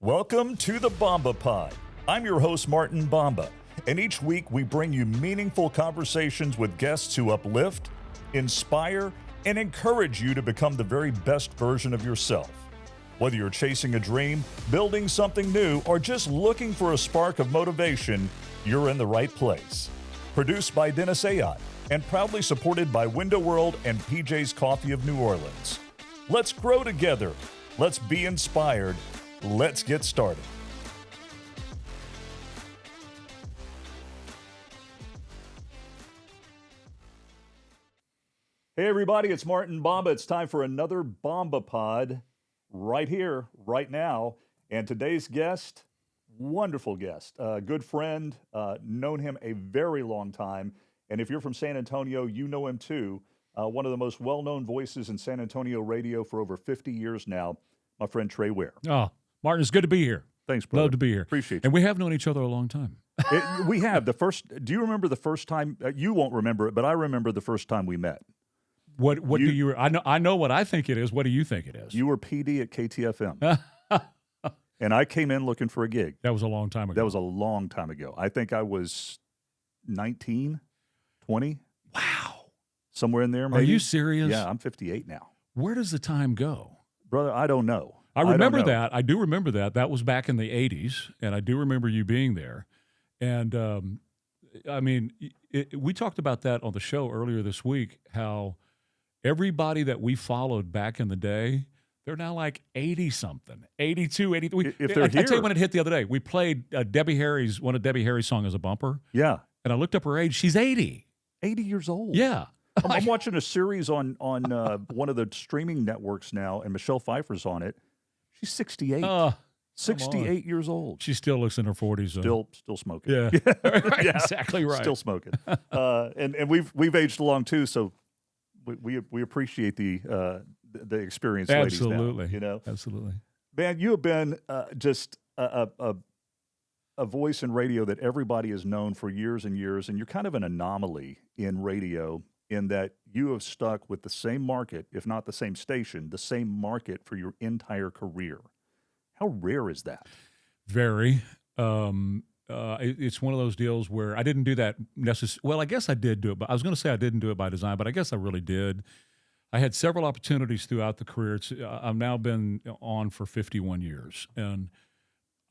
Welcome to the Bomba Pod. I'm your host, Martin Bomba, and each week we bring you meaningful conversations with guests who uplift, inspire, and encourage you to become the very best version of yourself. Whether you're chasing a dream, building something new, or just looking for a spark of motivation, you're in the right place. Produced by Dennis Ayotte and proudly supported by Window World and PJ's Coffee of New Orleans. Let's grow together. Let's be inspired. Let's get started. Hey everybody, it's Martin Bomba. It's time for another Bomba Pod right here, right now. And today's guest, wonderful guest, good friend, known him a very long time. And if you're from San Antonio, you know him too. One of the most well-known voices in San Antonio radio for over 50 years now, my friend Trey Ware. Oh, Martin, it's good to be here. Thanks, brother. Love to be here. Appreciate you. And we have known each other a long time. We have. Do you remember the first time? You won't remember it, but I remember the first time we met. What do you? I know what I think it is. What do you think it is? You were PD at KTFM. And I came in looking for a gig. That was a long time ago. That was a long time ago. I think I was 19, 20. Wow. Somewhere in there, maybe. Are you serious? Yeah, I'm 58 now. Where does the time go? Brother, I don't know. I remember that. I do remember that. That was back in the 80s, and I do remember you being there. And, I mean, we talked about that on the show earlier this week, how everybody that we followed back in the day, they're now like 80-something, 82, 83. If they're here. I tell you when it hit the other day. We played one of Debbie Harry's songs as a bumper. Yeah. And I looked up her age. She's 80. 80 years old. Yeah. I'm watching a series on one of the streaming networks now, and Michelle Pfeiffer's on it. She's 68. 68 years old. She still looks in her 40s. Still smoking. Yeah. Yeah. Exactly right. Still smoking. And we've aged along too, so we appreciate the experience, Absolutely. ladies now, you know? Absolutely. Man, you have been just a voice in radio that everybody has known for years and years, and you're kind of an anomaly in radio in that you have stuck with the same market, if not the same station, the same market for your entire career. How rare is that? Very. It's one of those deals where I didn't do that necessarily. Well, I guess I did do it, but I was going to say I didn't do it by design, but I guess I really did. I had several opportunities throughout the career. I've now been on for 51 years, and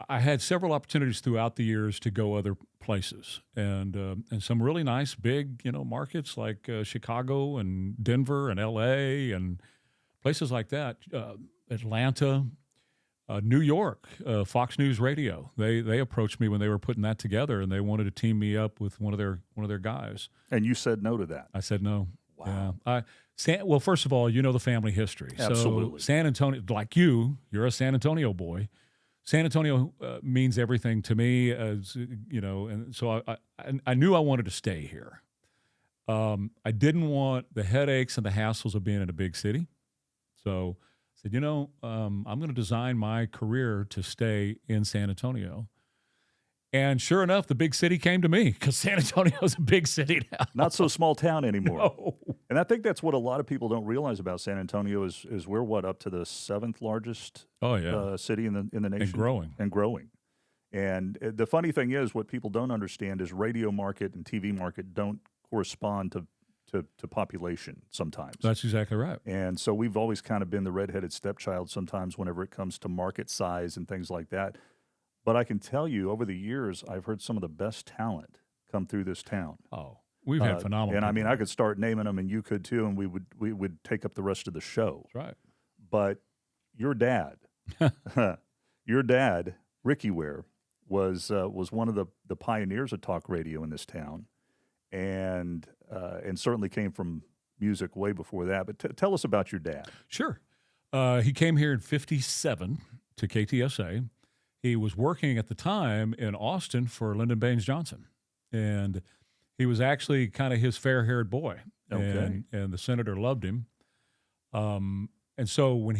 I had several opportunities throughout the years to go other places, and some really nice big markets like Chicago and Denver and L.A. and places like that, Atlanta, New York, Fox News Radio. They approached me when they were putting that together, and they wanted to team me up with one of their guys. And you said no to that. I said no. Wow. Yeah. Well, first of all, the family history. Absolutely. So San Antonio, like you're a San Antonio boy. San Antonio means everything to me, as and so I knew I wanted to stay here. I didn't want the headaches and the hassles of being in a big city, so I said, I'm going to design my career to stay in San Antonio. And sure enough, the big city came to me because San Antonio is a big city now. Not so small town anymore. No. And I think that's what a lot of people don't realize about San Antonio is we're up to the 7th largest city in the nation. And growing. And the funny thing is, what people don't understand is radio market and TV market don't correspond to population sometimes. That's exactly right. And so we've always kind of been the redheaded stepchild sometimes whenever it comes to market size and things like that. But I can tell you, over the years, I've heard some of the best talent come through this town. Oh, we've had phenomenal. And I mean, I could start naming them, and you could too, and we would take up the rest of the show. That's right. But your dad, Ricky Ware, was one of the pioneers of talk radio in this town, and certainly came from music way before that. But tell us about your dad. Sure. He came here in '57 to KTSA. He was working at the time in Austin for Lyndon Baines Johnson, and he was actually kind of his fair-haired boy. Okay. And the senator loved him. And so when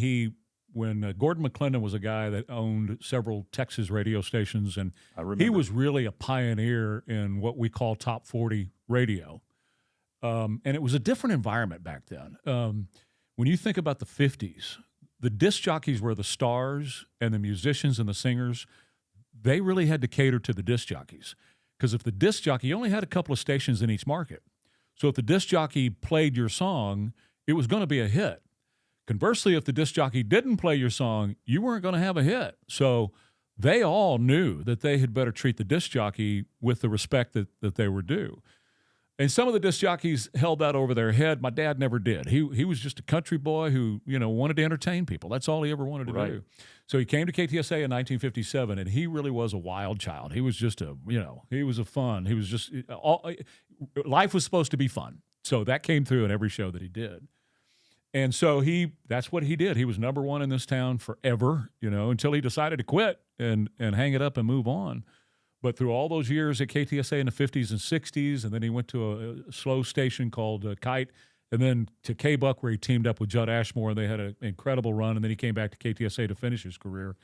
Gordon McClendon was a guy that owned several Texas radio stations, and he was really a pioneer in what we call top 40 radio. And it was a different environment back then. When you think about the 50s, the disc jockeys were the stars, and the musicians and the singers, they really had to cater to the disc jockeys. Because if the disc jockey only had a couple of stations in each market, so if the disc jockey played your song, it was going to be a hit. Conversely, if the disc jockey didn't play your song, you weren't going to have a hit. So they all knew that they had better treat the disc jockey with the respect that they were due. And some of the disc jockeys held that over their head. My dad never did. He was just a country boy who, wanted to entertain people. That's all he ever wanted to do. So he came to KTSA in 1957, and he really was a wild child. He was just he was a fun. He was just life was supposed to be fun. So that came through in every show that he did. And so that's what he did. He was number one in this town forever, until he decided to quit and hang it up and move on. But through all those years at KTSA in the 50s and 60s, and then he went to a slow station called Kite, and then to K-Buck where he teamed up with Judd Ashmore, and they had an incredible run, and then he came back to KTSA to finish his career.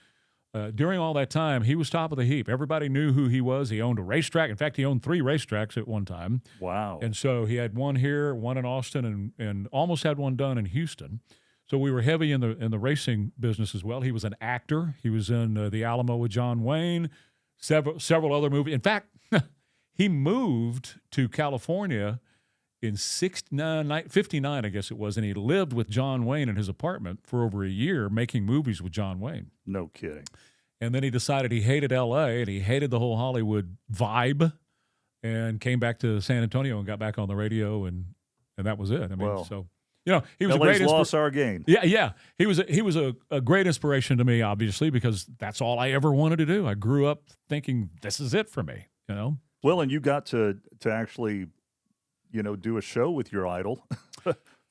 During all that time, he was top of the heap. Everybody knew who he was. He owned a racetrack. In fact, he owned 3 racetracks at one time. Wow. And so he had one here, one in Austin, and almost had one done in Houston. So we were heavy in the racing business as well. He was an actor. He was in The Alamo with John Wayne, several other movies. In fact, he moved to California in 59, I guess it was, and he lived with John Wayne in his apartment for over a year making movies with John Wayne. No kidding. And then he decided he hated L.A. and he hated the whole Hollywood vibe and came back to San Antonio and got back on the radio, and that was it. I mean, he was LA's a great loss, our gain. Yeah. He was a great inspiration to me, obviously, because that's all I ever wanted to do. I grew up thinking this is it for me, Well, and you got to actually, do a show with your idol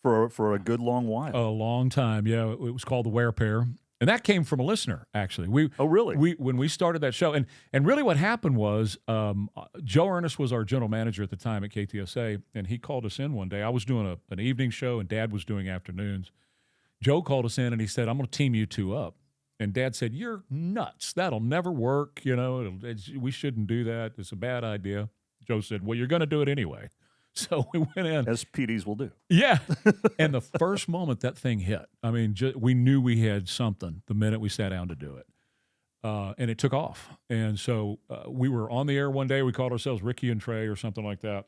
for a good long while. A long time, yeah. It was called The Ware Pair. And that came from a listener, actually. Oh, really? When we started that show, and really what happened was Joe Ernest was our general manager at the time at KTSA, and he called us in one day. I was doing an evening show, and Dad was doing afternoons. Joe called us in, and he said, "I'm going to team you two up." And Dad said, "You're nuts. That'll never work. We shouldn't do that. It's a bad idea." Joe said, "Well, you're going to do it anyway." So we went in. As PDs will do. Yeah. And the first moment that thing hit, I mean, we knew we had something the minute we sat down to do it. And it took off. And so we were on the air one day. We called ourselves Ricky and Trey or something like that.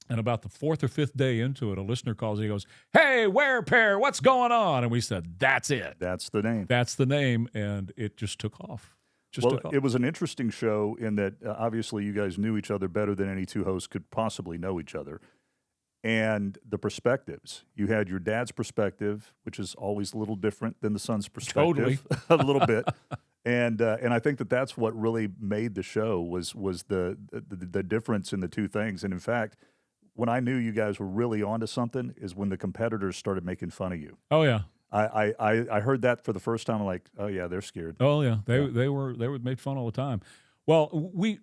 And about the 4th or 5th day into it, a listener calls and he goes, "Hey, Ware Pair, what's going on?" And we said, "That's it. That's the name. That's the name." And it just took off. It was an interesting show in that obviously you guys knew each other better than any two hosts could possibly know each other. And the perspectives. You had your dad's perspective, which is always a little different than the son's perspective. Totally. A little bit. And I think that's what really made the show was the difference in the two things. And in fact, when I knew you guys were really onto something is when the competitors started making fun of you. Oh, yeah. I heard that for the first time. I'm like, oh yeah, they're scared. Oh yeah, they were made fun all the time. Well, we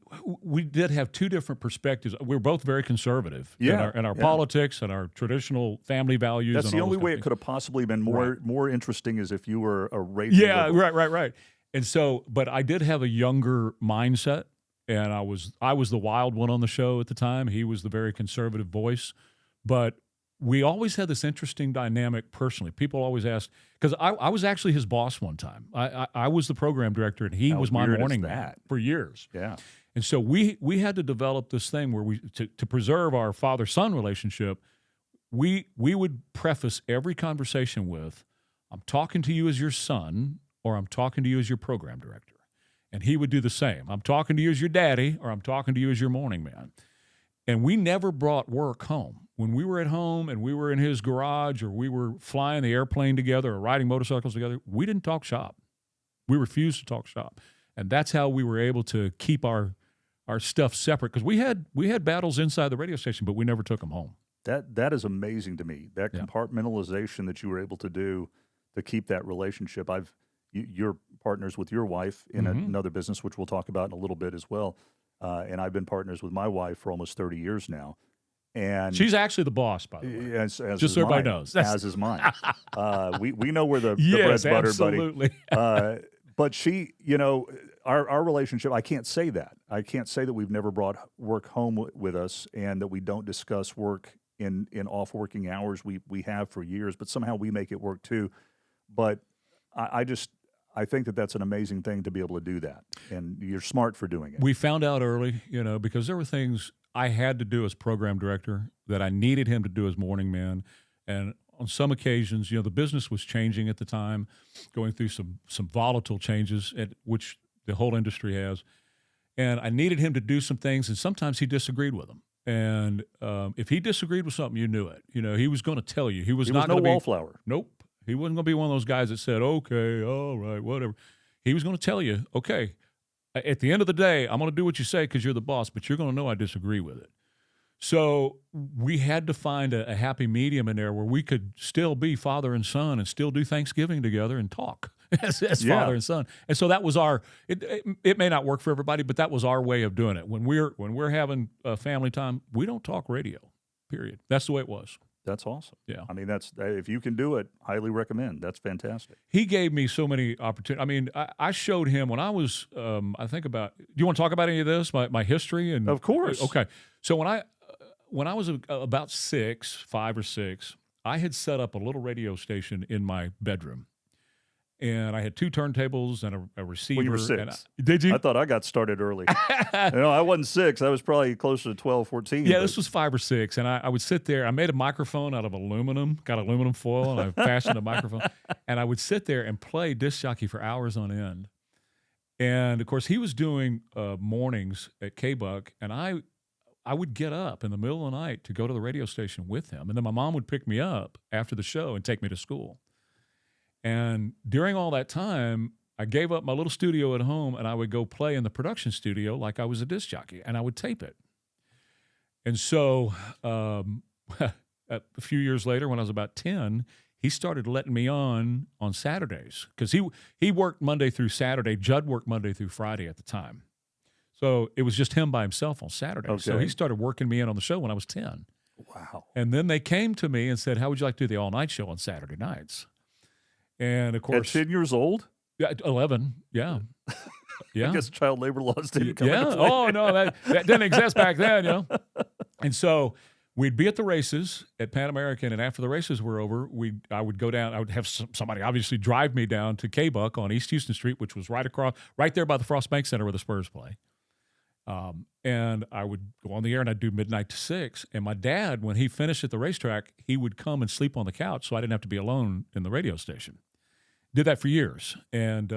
did have 2 different perspectives. We were both very conservative in our politics and our traditional family values. That's the only way it could have possibly been more interesting is if you were a raging liberal. Right. And so, but I did have a younger mindset, and I was the wild one on the show at the time. He was the very conservative voice, but we always had this interesting dynamic personally. People always asked, because I was actually his boss one time. I was the program director, and he was my morning man for years. Yeah. And so we had to develop this thing where to preserve our father-son relationship, we would preface every conversation with, "I'm talking to you as your son," or "I'm talking to you as your program director." And he would do the same. "I'm talking to you as your daddy," or "I'm talking to you as your morning man." And we never brought work home. When we were at home and we were in his garage or we were flying the airplane together or riding motorcycles together, we didn't talk shop. We refused to talk shop. And that's how we were able to keep our stuff separate, because we had battles inside the radio station, but we never took them home. That is amazing to me. That compartmentalization that you were able to do to keep that relationship. You're partners with your wife in another business, which we'll talk about in a little bit as well. And I've been partners with my wife for almost 30 years now. And she's actually the boss, by the way. As just so everybody knows. As is mine. We know where the bread's buttered, absolutely. buddy. But she, our relationship, I can't say that. I can't say that we've never brought work home with us and that we don't discuss work in off working hours. We have for years, but somehow we make it work too. But I think that that's an amazing thing to be able to do that, and you're smart for doing it. We found out early, because there were things I had to do as program director that I needed him to do as morning man. And on some occasions, the business was changing at the time, going through some volatile changes, which the whole industry has. And I needed him to do some things, and sometimes he disagreed with them. And if he disagreed with something, you knew it. He was going to tell you. He was not going to be wallflower. Nope. He wasn't going to be one of those guys that said, okay, all right, whatever. He was going to tell you, okay, at the end of the day, I'm going to do what you say because you're the boss, but you're going to know I disagree with it. So we had to find a happy medium in there where we could still be father and son and still do Thanksgiving together and talk as father and son. And so that was it may not work for everybody, but that was our way of doing it. When we're having family time, we don't talk radio, period. That's the way it was. That's awesome. Yeah. I mean, if you can do it, highly recommend. That's fantastic. He gave me so many opportunities. I mean, I showed him when I was, I think about, do you want to talk about any of this, my history? And of course. Okay. So when I was about 5 or 6, I had set up a little radio station in my bedroom. And I had 2 turntables and a receiver. When you were 6. Did you? I thought I got started early. I wasn't 6. I was probably closer to 12, 14. Yeah, this was 5 or 6. And I would sit there. I made a microphone out of aluminum, got aluminum foil, and I fashioned a microphone. And I would sit there and play disc jockey for hours on end. And, of course, he was doing mornings at K-Buck, and I would get up in the middle of the night to go to the radio station with him. And then my mom would pick me up after the show and take me to school. And during all that time, I gave up my little studio at home, and I would go play in the production studio like I was a disc jockey, and I would tape it. And so a few years later, when I was about 10, he started letting me on Saturdays because he worked Monday through Saturday. Judd worked Monday through Friday at the time. So it was just him by himself on Saturday. Okay. So he started working me in on the show when I was 10. Wow. And then they came to me and said, how would you like to do the all-night show on Saturday nights? And, of course... At 10 years old? Yeah, 11, yeah. Yeah. I guess child labor laws didn't come into play. Oh, no, that didn't exist back then, And so we'd be at the races at Pan American, and after the races were over, I would go down. I would have somebody obviously drive me down to K-Buck on East Houston Street, which was right there by the Frost Bank Center where the Spurs play. And I would go on the air and I'd do midnight to 6. And my dad, when he finished at the racetrack, he would come and sleep on the couch so I didn't have to be alone in the radio station. Did that for years. And,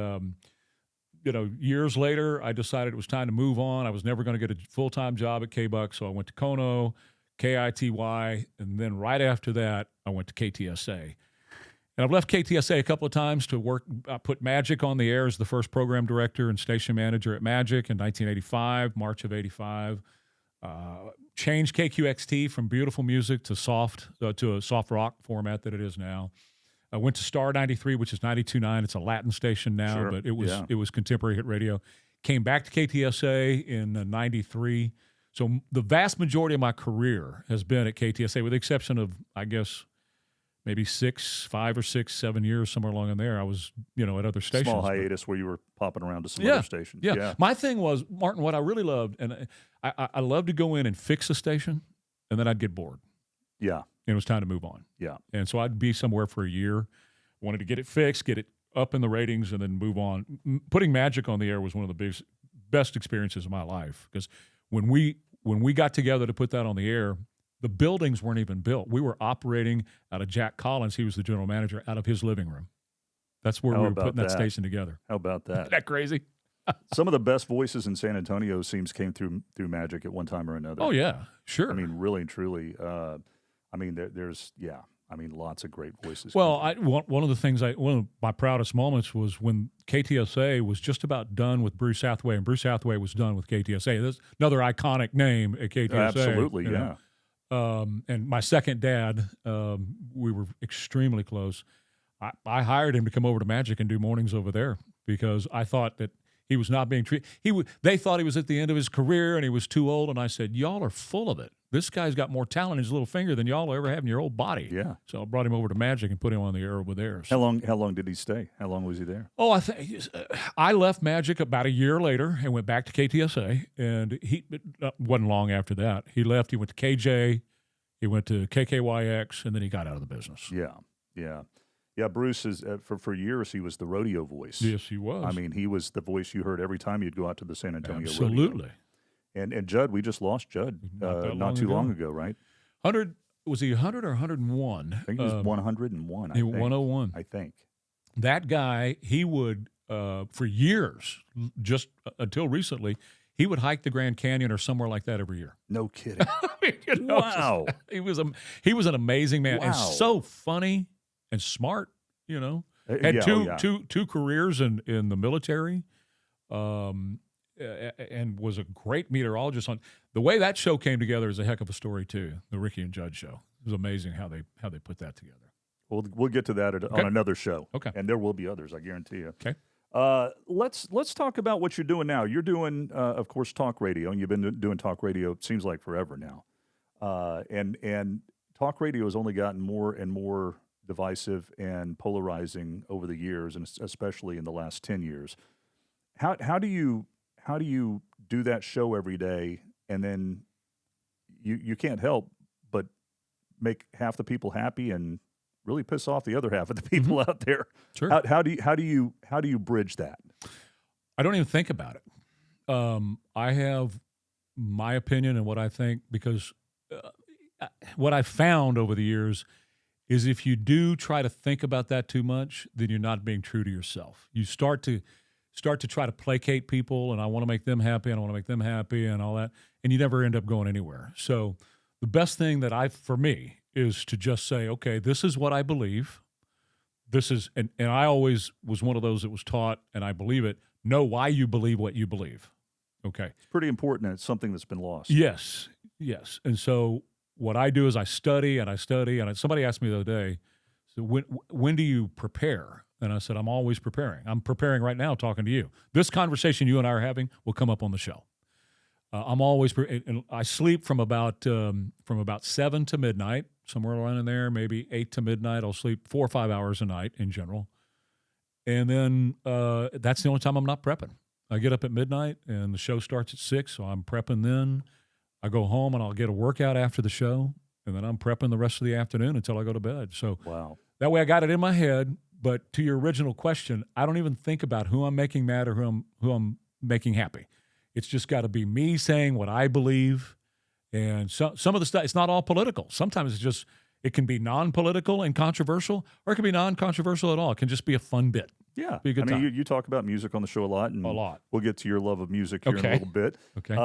years later, I decided it was time to move on. I was never going to get a full-time job at K-Buck, so I went to Kono, KITY, and then right after that, I went to KTSA. And I've left KTSA a couple of times to work. I put Magic on the air as the first program director and station manager at Magic in 1985, March of 85. Changed KQXT from beautiful music to a soft rock format that it is now. I went to Star 93, which is 92.9. It's a Latin station now, sure. But it was contemporary hit radio. Came back to KTSA in 93. So the vast majority of my career has been at KTSA, with the exception of, I guess, maybe 5 or 6, 7 years, somewhere along in there. I was, at other stations. Small hiatus where you were popping around to some other stations. Yeah. My thing was, Martin, what I really loved, and I loved to go in and fix a station, and then I'd get bored. Yeah. And it was time to move on. Yeah. And so I'd be somewhere for a year, wanted to get it fixed, get it up in the ratings, and then move on. Putting Magic on the air was one of the best experiences of my life, because when we got together to put that on the air, the buildings weren't even built. We were operating out of Jack Collins. He was the general manager, out of his living room. That's where we were putting that station together. How about that? Isn't that crazy? Some of the best voices in San Antonio came through Magic at one time or another. Oh, yeah, sure. I mean, really and truly. There's lots of great voices. Well, one of my proudest moments was when KTSA was just about done with Bruce Hathaway, and Bruce Hathaway was done with KTSA. That's another iconic name at KTSA. Absolutely, yeah. And my second dad, we were extremely close. I hired him to come over to Magic and do mornings over there because I thought that he was not being treated. They thought he was at the end of his career and he was too old. And I said, y'all are full of it. This guy's got more talent in his little finger than y'all will ever have in your whole body. Yeah. So I brought him over to Magic and put him on the air over there. So. How long did he stay? How long was he there? Oh, I left Magic about a year later and went back to KTSA. And it wasn't long after that. He left. He went to KJ. He went to KKYX, and then he got out of the business. Yeah, yeah. Yeah, Bruce is for years he was the rodeo voice. Yes, he was. I mean, he was the voice you heard every time you'd go out to the San Antonio rodeo. Absolutely. And Judd, we just lost Judd not too long ago, right? 100, was he 100 or 101? I think he was 101. I think 101. I think. That guy, he would, for years, just until recently, he would hike the Grand Canyon or somewhere like that every year. No kidding. Wow. He was an amazing man. Wow. And so funny and smart, Had two careers in the military, and was a great meteorologist. The way that show came together is a heck of a story too. The Ricky and Judd show. It was amazing how they put that together. We'll get to that on another show. Okay. And there will be others, I guarantee you. Okay. Let's talk about what you're doing now. You're doing, of course, talk radio, and you've been doing talk radio. It seems like forever now. And talk radio has only gotten more and more divisive and polarizing over the years, and especially in the last 10 years. How do you do that show every day, and then you can't help but make half the people happy and really piss off the other half of the people out there? Sure. How do you bridge that? I don't even think about it. I have my opinion and what I think, because what I've found over the years is if you do try to think about that too much, then you're not being true to yourself. You start to try to placate people, and I want to make them happy, and I want to make them happy, and all that, and you never end up going anywhere. So the best thing for me is to just say, okay, this is what I believe. This is, and I always was one of those that was taught, and I believe it, know why you believe what you believe. Okay. It's pretty important, and it's something that's been lost. Yes. And so what I do is I study, and somebody asked me the other day, so when do you prepare? And I said, I'm always preparing. I'm preparing right now talking to you. This conversation you and I are having will come up on the show. I'm always, and I sleep from about 7 to midnight, somewhere around in there, maybe 8 to midnight. I'll sleep 4 or 5 hours a night in general. And then that's the only time I'm not prepping. I get up at midnight, and the show starts at 6, so I'm prepping then. I go home, and I'll get a workout after the show, and then I'm prepping the rest of the afternoon until I go to bed. So wow. That way I got it in my head. But to your original question, I don't even think about who I'm making mad or who I'm making happy. It's just got to be me saying what I believe. And some of the stuff, it's not all political. Sometimes it can be non-political and controversial, or it can be non-controversial at all. It can just be a fun bit. Yeah. Be a good time. You talk about music on the show a lot. And a lot. We'll get to your love of music here in a little bit. Okay.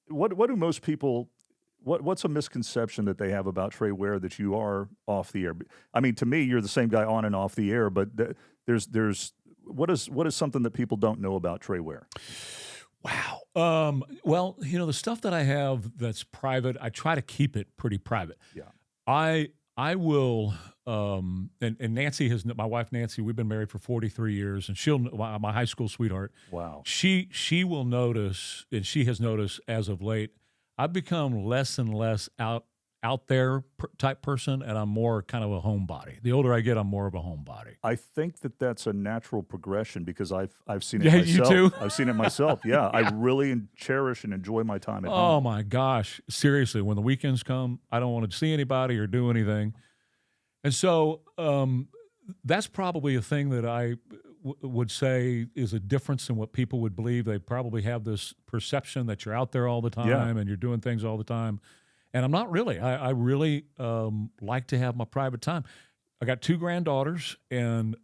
What do most people, what's a misconception that they have about Trey Ware that you are off the air? I mean, to me, you're the same guy on and off the air, but what is something that people don't know about Trey Ware? Wow. Well, the stuff that I have that's private, I try to keep it pretty private. Yeah. I will, and Nancy my wife Nancy, we've been married for 43 years, and my high school sweetheart. Wow. She will notice, and she has noticed as of late, I've become less and less out there type person, and I'm more kind of a homebody. The older I get, I'm more of a homebody. I think that's a natural progression because I've seen it myself. You too? I've seen it myself. Yeah, Yeah. I really cherish and enjoy my time at home. Oh my gosh, seriously, when the weekends come, I don't want to see anybody or do anything. And so that's probably a thing that I would say is a difference in what people would believe. They probably have this perception that you're out there all the time and you're doing things all the time. And I'm not really. I really like to have my private time. I got 2 granddaughters, and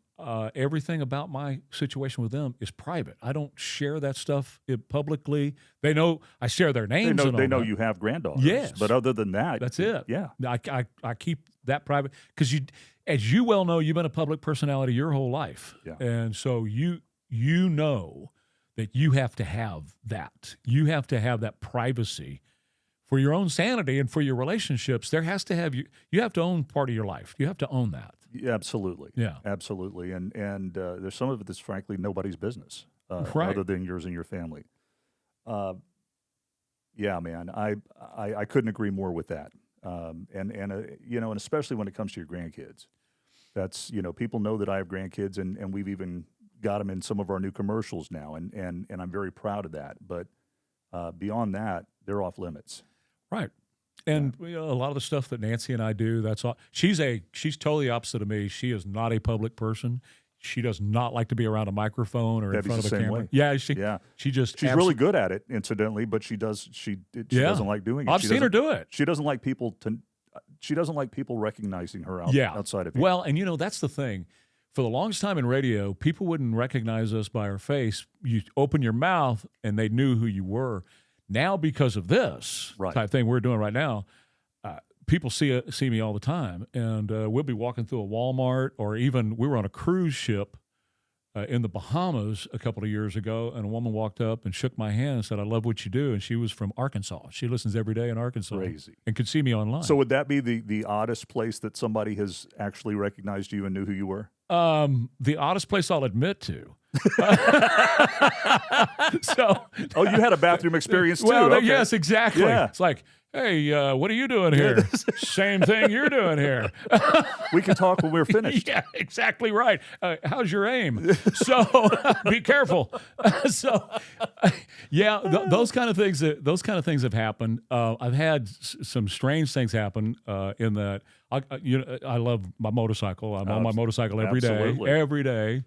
everything about my situation with them is private. I don't share that stuff publicly. They know I share their names. They know you have granddaughters. Yes. But other than that. That's it. Yeah. I keep that private because as you well know, you've been a public personality your whole life. Yeah. And so you know that you have to have that. You have to have that privacy for your own sanity and for your relationships. There has to have you have to own part of your life. You have to own that. Yeah, absolutely. Yeah. Absolutely. And there's some of it that's frankly nobody's business Right. other than yours and your family. Yeah, man, I couldn't agree more with that. And especially when it comes to your grandkids, that's, people know that I have grandkids, and we've even got them in some of our new commercials now. And I'm very proud of that. But beyond that, they're off limits. Right. And a lot of the stuff that Nancy and I do, that's all. She's totally opposite of me. She is not a public person. She does not like to be around a microphone or Debbie's in front of the a same camera. way. Yeah, she's really good at it, incidentally, but she doesn't like doing it. I've seen her do it. She doesn't like people recognizing her outside of here. Well, and that's the thing. For the longest time in radio, people wouldn't recognize us by our face. You open your mouth and they knew who you were. Now, because of this type thing we're doing right now, people see me all the time. And we'll be walking through a Walmart, or even we were on a cruise ship in the Bahamas a couple of years ago, and a woman walked up and shook my hand and said, "I love what you do." And she was from Arkansas. She listens every day in Arkansas. Crazy. And could see me online. So would that be the oddest place that somebody has actually recognized you and knew who you were? The oddest place I'll admit to. You had a bathroom experience too. Well, okay. Yes, exactly. Yeah. It's like, hey, what are you doing here? Same thing you're doing here. We can talk when we're finished. Yeah, exactly right. How's your aim? So be careful. Those kind of things have happened. I've had some strange things happen in that. I love my motorcycle. I'm on my mocycle every day.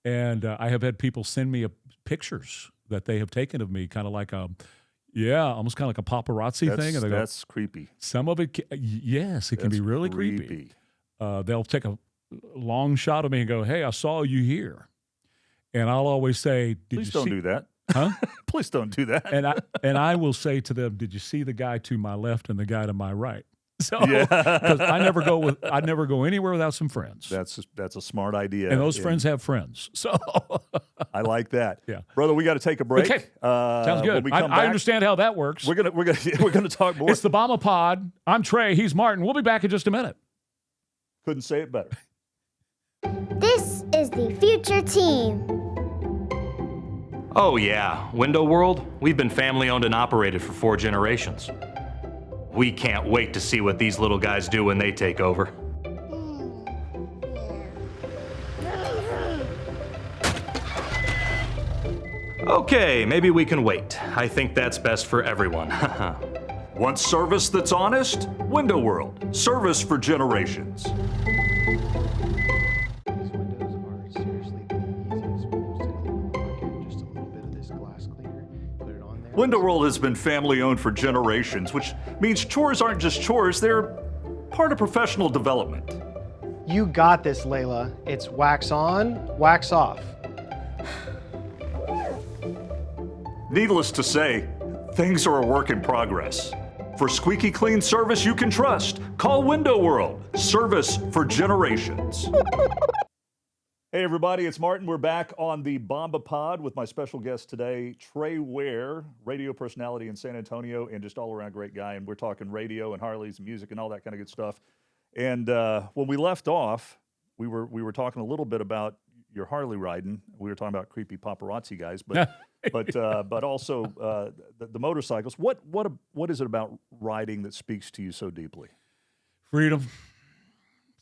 And I have had people send me pictures that they have taken of me, kind of like almost kind of like a paparazzi thing. And that's creepy. Some of it, yes, it can be really creepy. They'll take a long shot of me and go, "Hey, I saw you here," and I'll always say, "Please don't do that." Huh? Please don't do that. And I will say to them, "Did you see the guy to my left and the guy to my right?" So, because I never go anywhere without some friends. That's a smart idea. And those friends have friends. So I like that. Yeah, brother, we got to take a break. Okay, sounds good. I understand how that works. We're gonna talk more. It's the Bomba Pod. I'm Trey. He's Martin. We'll be back in just a minute. Couldn't say it better. This is the future team. Oh yeah, Window World, we've been family owned and operated for 4 generations. We can't wait to see what these little guys do when they take over. Okay, maybe we can wait. I think that's best for everyone. Want service that's honest? Window World. Service for generations. These windows are seriously the easiest windows to clean on the market. Just a little bit of this glass cleaner, put it on there. Window World has been family owned for generations, which means chores aren't just chores, they're part of professional development. You got this, Layla. It's wax on, wax off. Needless to say, things are a work in progress. For squeaky clean service you can trust, call Window World. Service for generations. Hey everybody, it's Martin. We're back on the Bomba Pod with my special guest today, Trey Ware, radio personality in San Antonio and just all around great guy. And we're talking radio and Harleys and music and all that kind of good stuff. And when we left off, we were talking a little bit about your Harley riding. We were talking about creepy paparazzi guys, but but also the motorcycles. What is it about riding that speaks to you so deeply? Freedom.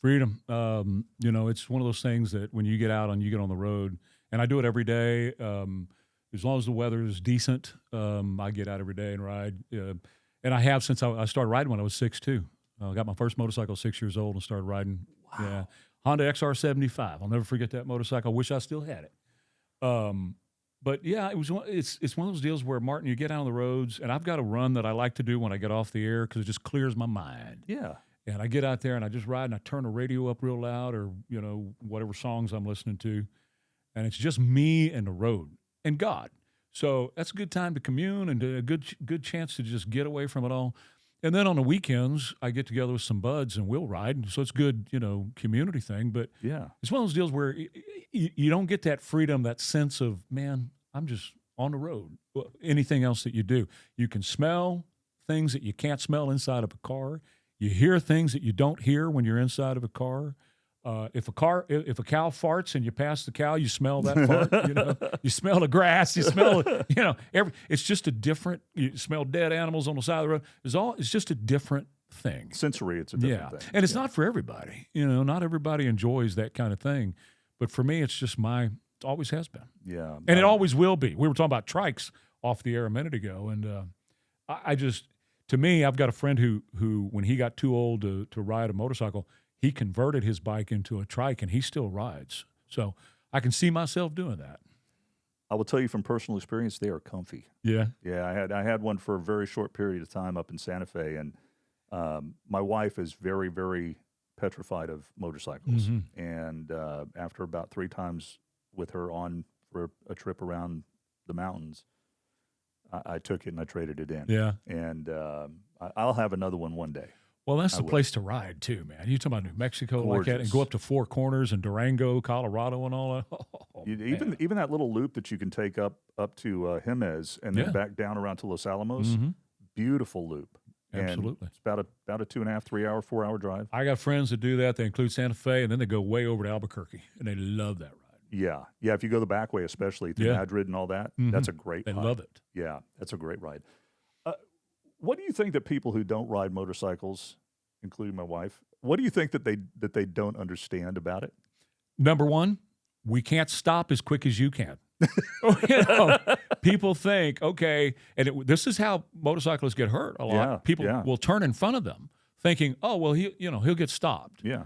It's one of those things that when you get out and you get on the road, and I do it every day. As long as the weather is decent, I get out every day and ride. And I have since I started riding when I was 6 too. I got my first motorcycle 6 years old and started riding. Wow. Yeah, Honda XR75. I'll never forget that motorcycle. I wish I still had it. But yeah, it's one of those deals where, Martin, you get out on the roads, and I've got a run that I like to do when I get off the air because it just clears my mind. Yeah. And I get out there and I just ride and I turn the radio up real loud, or whatever songs I'm listening to, and it's just me and the road and God. So that's a good time to commune and a good chance to just get away from it all. And then on the weekends, I get together with some buds and we'll ride. So it's good, community thing. But yeah, it's one of those deals where you don't get that freedom, that sense of, man, I'm just on the road. Anything else that you do, you can smell things that you can't smell inside of a car. You hear things that you don't hear when you're inside of a car. If a cow farts and you pass the cow, you smell that fart. You smell the grass. You smell it's just a different. You smell dead animals on the side of the road. It's just a different thing. Sensory, it's a different thing. And it's not for everybody. Not everybody enjoys that kind of thing. But for me, it's just it always has been. Yeah, and it always will be. We were talking about trikes off the air a minute ago, and to me, I've got a friend who when he got too old to ride a motorcycle, he converted his bike into a trike, and he still rides. So I can see myself doing that. I will tell you from personal experience, they are comfy. Yeah. Yeah, I had one for a very short period of time up in Santa Fe, and my wife is very, very petrified of motorcycles. Mm-hmm. And after about 3 times with her on for a trip around the mountains, I took it and I traded it in. Yeah. And I'll have another one day. Well, that's the place to ride too, man. You talking about New Mexico like that, and Gorgeous. go up to Four Corners and Durango, Colorado, and all that. Oh, Even that little loop that you can take up to Jemez and then Yeah. back down around to Los Alamos, Mhm. beautiful loop. Absolutely. And it's about a 2.5, 3 hour, 4 hour drive. I got friends that do that. They include Santa Fe, and then they go way over to Albuquerque, and they love that ride. Yeah. If you go the back way, especially through Yeah. Madrid and all that, Mhm. that's a great They ride. love it. Yeah, that's a great ride. What do you think that people who don't ride motorcycles, including my wife, what do you think that they don't understand about it? Number one, we can't stop as quick as you can. You know, people think, okay, and this is how motorcyclists get hurt a lot. Yeah, People yeah. will turn in front of them, thinking, oh, well, he'll get stopped. Yeah.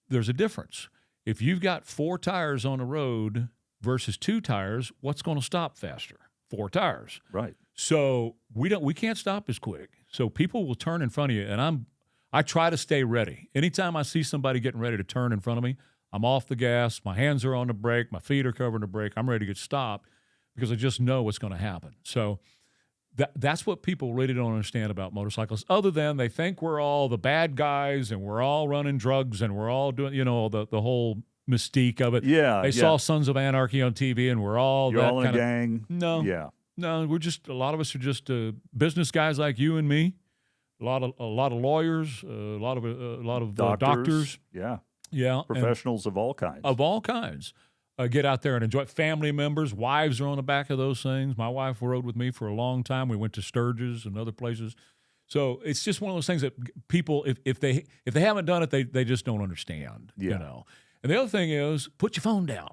There's a difference. If you've got 4 tires on the road versus 2 tires, what's going to stop faster? 4 tires. Right. So we can't stop as quick. So people will turn in front of you, and I try to stay ready. Anytime I see somebody getting ready to turn in front of me, I'm off the gas, my hands are on the brake, my feet are covering the brake, I'm ready to get stopped because I just know what's going to happen. So that's what people really don't understand about motorcycles, other than they think we're all the bad guys and we're all running drugs and we're all doing, the whole mystique of it. Yeah. They saw Sons of Anarchy on TV and we're all You're that all in a kind of gang. No. Yeah. No, a lot of us are just business guys like you and me. A lot of lawyers, a lot of doctors. Yeah. Yeah, Professionals of all kinds. of all kinds. Get out there and enjoy. Family members, wives are on the back of those things. My wife rode with me for a long time. We went to Sturgis and other places. So it's just one of those things that people, if they haven't done it, they just don't understand. Yeah. You know. And the other thing is, put your phone down.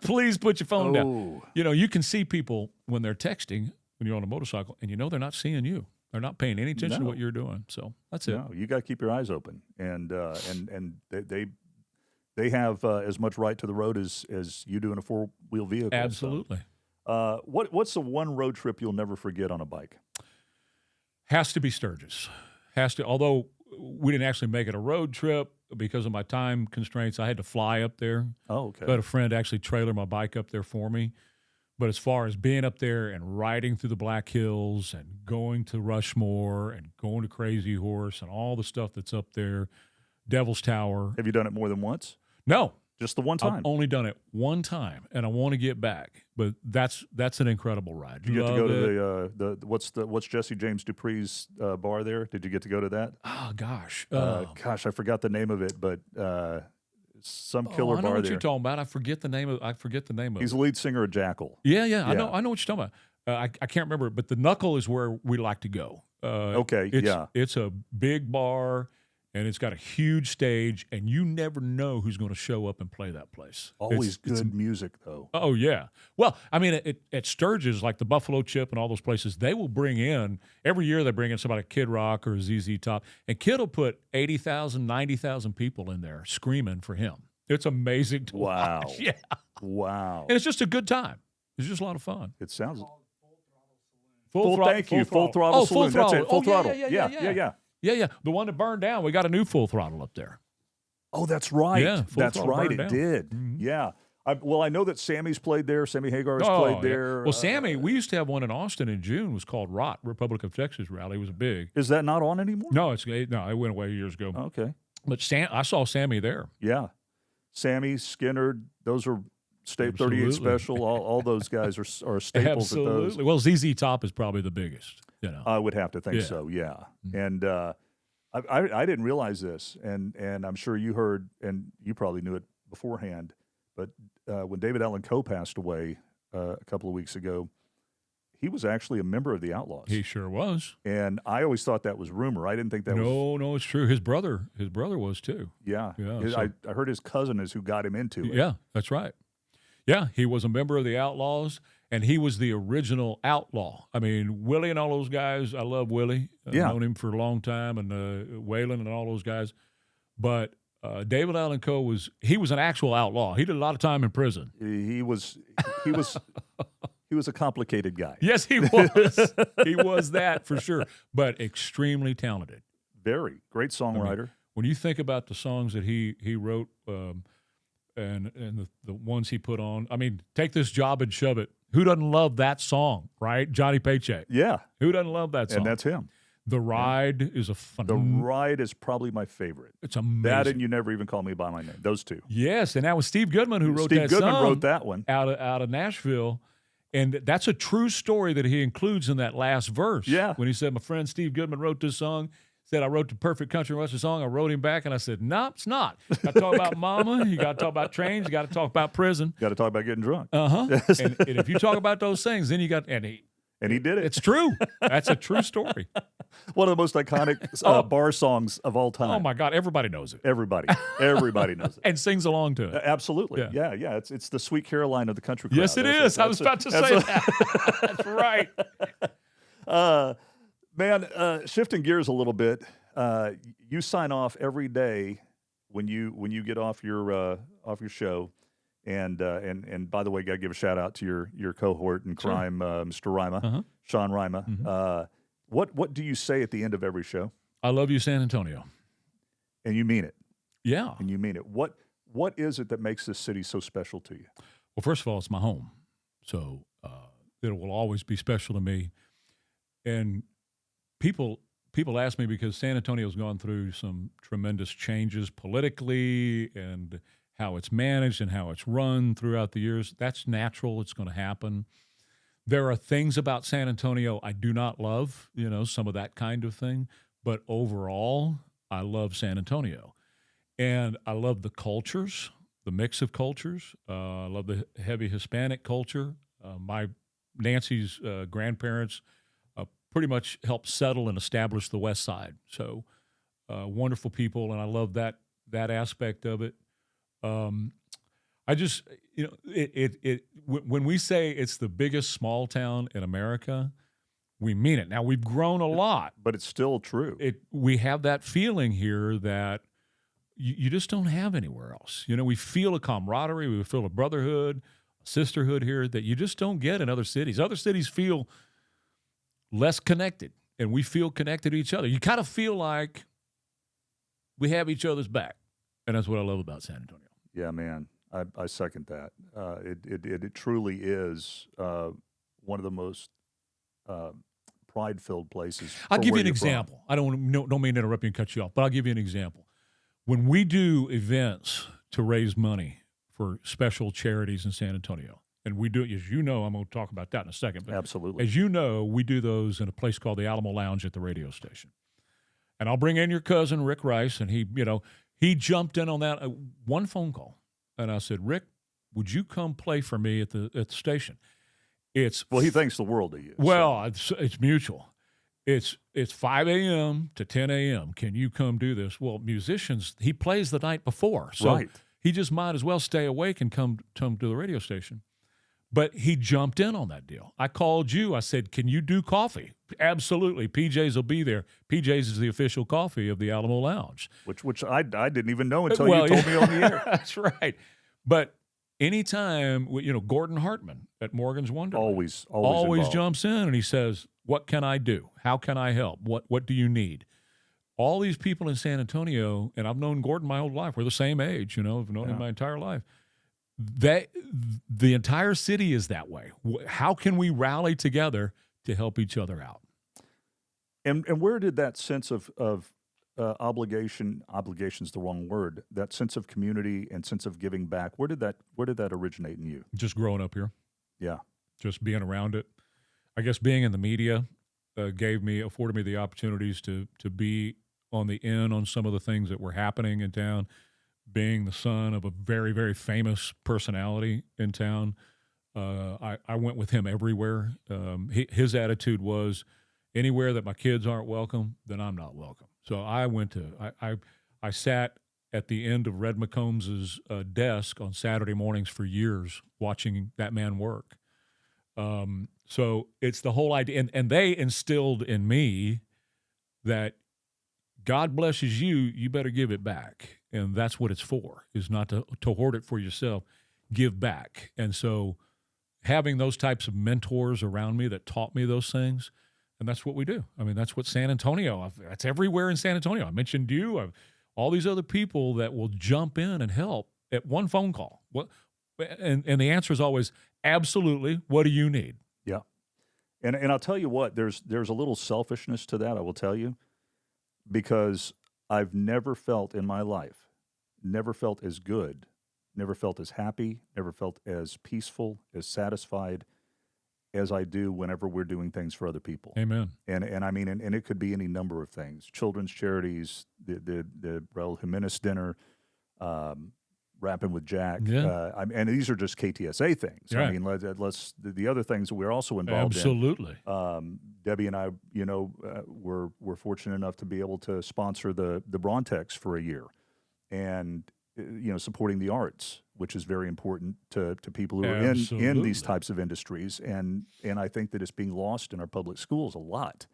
Please put your phone down. You know, you can see people when they're texting when you're on a motorcycle, and they're not seeing you. They're not paying any attention to what you're doing. So that's it. No, you got to keep your eyes open, and they have as much right to the road as you do in a 4-wheel vehicle. Absolutely. So, what's the one road trip you'll never forget on a bike? Has to be Sturgis. Although we didn't actually make it a road trip because of my time constraints. I had to fly up there. Oh, okay. So I had a friend actually trailer my bike up there for me. But as far as being up there and riding through the Black Hills and going to Rushmore and going to Crazy Horse and all the stuff that's up there, Devil's Tower. Have you done it more than once? No. Just the one time? I've only done it one time, and I want to get back. But that's an incredible ride. Did you get to go to the what's Jesse James Dupree's bar there? Did you get to go to that? Oh, gosh. Gosh, I forgot the name of it, but some killer I know bar what there. you're talking about. I forget the name of He's the lead singer of Jackal. Yeah. Yeah. I know what you're talking about. I can't remember, but the Knuckle is where we like to go. Okay, It's a big bar, and it's got a huge stage, and you never know who's going to show up and play that place. Always good music, though. Oh, yeah. Well, I mean, at Sturgis, like the Buffalo Chip and all those places, they will bring in, every year they bring in somebody like Kid Rock or ZZ Top, and Kid will put 80,000, 90,000 people in there screaming for him. It's amazing to watch. Yeah. Wow. And it's just a good time. It's just a lot of fun. It sounds... Full Throttle Saloon. That's it. Full Throttle. Yeah. The one that burned down, we got a new Full Throttle up there. Oh, that's right. Yeah, Full that's Throttle right. burned It down. did. Mhm. Yeah. I know that Sammy's played there. Sammy Hagar's played there. Well, Sammy, we used to have one in Austin in June. It was called ROT, Republic of Texas Rally. It was big. Is that not on anymore? No, it went away years ago. Okay. But I saw Sammy there. Yeah. Sammy, Skinner, those are State 38 Absolutely. Special. All those guys are staples Absolutely. at those. Well, ZZ Top is probably the biggest. I would have to think Yeah. so, yeah. Mhm. And I didn't realize this, and I'm sure you heard, and you probably knew it beforehand, but when David Allen Coe passed away a couple of weeks ago, he was actually a member of the Outlaws. He sure was. And I always thought that was rumor. I didn't think that was. No, it's true. His brother was too. Yeah. Yeah, I heard his cousin is who got him into it. Yeah, that's right. Yeah, he was a member of the Outlaws, and he was the original outlaw. I mean, Willie and all those guys, I love Willie. I've known him for a long time, and Waylon and all those guys. But David Allen Coe was an actual outlaw. He did a lot of time in prison. He was a complicated guy. Yes, he was. He was that for sure, but extremely talented. Very great songwriter. I mean, when you think about the songs that he wrote and the ones he put on, I mean, Take This Job and Shove It. Who doesn't love that song, right? Johnny Paycheck. Yeah. Who doesn't love that song? And that's him. The Ride is a fun. The Ride is probably my favorite. It's amazing. That and You Never Even Call Me By My Name. Those two. Yes, and that was Steve Goodman who wrote Steve that Goodman song. wrote that one. Out of Nashville. And that's a true story that he includes in that last verse. Yeah. When he said, my friend Steve Goodman wrote this song, said, I wrote the perfect country and western song. I wrote him back, and I said, no, it's not. Got to talk about mama. You got to talk about trains. You got to talk about prison. Got to talk about getting drunk. Uh-huh. and if you talk about those things, then you got – and he did it. It's true. That's a true story. One of the most iconic bar songs of all time. Oh, my God. Everybody knows it. Everybody knows it. And sings along to it. Absolutely. Yeah. It's the Sweet Caroline of the country crowd. Yes, it is. I was about to say that. That's right. Man, shifting gears a little bit, you sign off every day when you get off your show, and by the way, got to give a shout out to your cohort in crime, Mr. Rima, Sean Rima. Mm-hmm. What do you say at the end of every show? I love you, San Antonio. And you mean it. Yeah. And you mean it. What is it that makes this city so special to you? Well, first of all, it's my home, so it will always be special to me. And people ask me, because San Antonio's gone through some tremendous changes politically and how it's managed and how it's run throughout the years. That's natural. It's going to happen. There are things about San Antonio I do not love, some of that kind of thing. But overall, I love San Antonio. And I love the cultures, the mix of cultures. I love the heavy Hispanic culture. Nancy's grandparents pretty much helped settle and establish the West Side. So wonderful people, and I love that aspect of it. I just, when we say it's the biggest small town in America, we mean it. Now, we've grown a lot. But it's still true. We have that feeling here that you just don't have anywhere else. We feel a camaraderie, we feel a brotherhood, a sisterhood here that you just don't get in other cities. Other cities feel less connected, and we feel connected to each other. You kind of feel like we have each other's back, and that's what I love about San Antonio. Yeah, man, I second that. It truly is one of the most pride-filled places. I'll give you an example. I don't mean to interrupt you and cut you off, but I'll give you an example. When we do events to raise money for special charities in San Antonio, and we do it, as you know, I'm going to talk about that in a second. But absolutely. As you know, we do those in a place called the Alamo Lounge at the radio station. And I'll bring in your cousin, Rick Rice, and he jumped in on that one phone call. And I said, Rick, would you come play for me at the station? He thinks the world of you. Well, so. It's mutual. It's 5 a.m. to 10 a.m. Can you come do this? Well, musicians, he plays the night before. So he just might as well stay awake and come to the radio station. But he jumped in on that deal. I called you. I said, can you do coffee? Absolutely. PJ's will be there. PJ's is the official coffee of the Alamo Lounge. Which I didn't even know until you told me on the air. That's right. But anytime, Gordon Hartman at Morgan's Wonderland always jumps in and he says, what can I do? How can I help? What do you need? All these people in San Antonio, and I've known Gordon my whole life. We're the same age, I've known him my entire life. The entire city is that way. How can we rally together to help each other out? And where did that sense of obligation's the wrong word, that sense of community and sense of giving back, where did that originate in you? Just growing up here. Yeah. Just being around it. I guess being in the media afforded me the opportunities to be on the in on some of the things that were happening in town. Being the son of a very, very famous personality in town, I went with him everywhere. His attitude was, anywhere that my kids aren't welcome, then I'm not welcome. So I went to, I sat at the end of Red McCombs's desk on Saturday mornings for years, watching that man work. So it's the whole idea, and they instilled in me that God blesses you, you better give it back, and that's what it's for. Is not to hoard it for yourself, give back. And so having those types of mentors around me that taught me those things. And that's what we do. I mean, that's what San Antonio, that's everywhere in San Antonio. I mentioned you, all these other people that will jump in and help at one phone call. And the answer is always, absolutely, what do you need? Yeah. And I'll tell you what, there's a little selfishness to that, I will tell you, because I've never felt in my life, never felt as good, never felt as happy, never felt as peaceful, as satisfied as I do whenever we're doing things for other people. Amen. And I mean, and it could be any number of things: children's charities, the Raul Jimenez dinner, Rapping with Jack. Yeah. And these are just KTSA things. Right. I mean, let's the other things that we're also involved Absolutely. in. Debbie and I, we're fortunate enough to be able to sponsor the Brontex for a year, and supporting the arts, which is very important to people who are in these types of industries. And I think that it's being lost in our public schools a lot.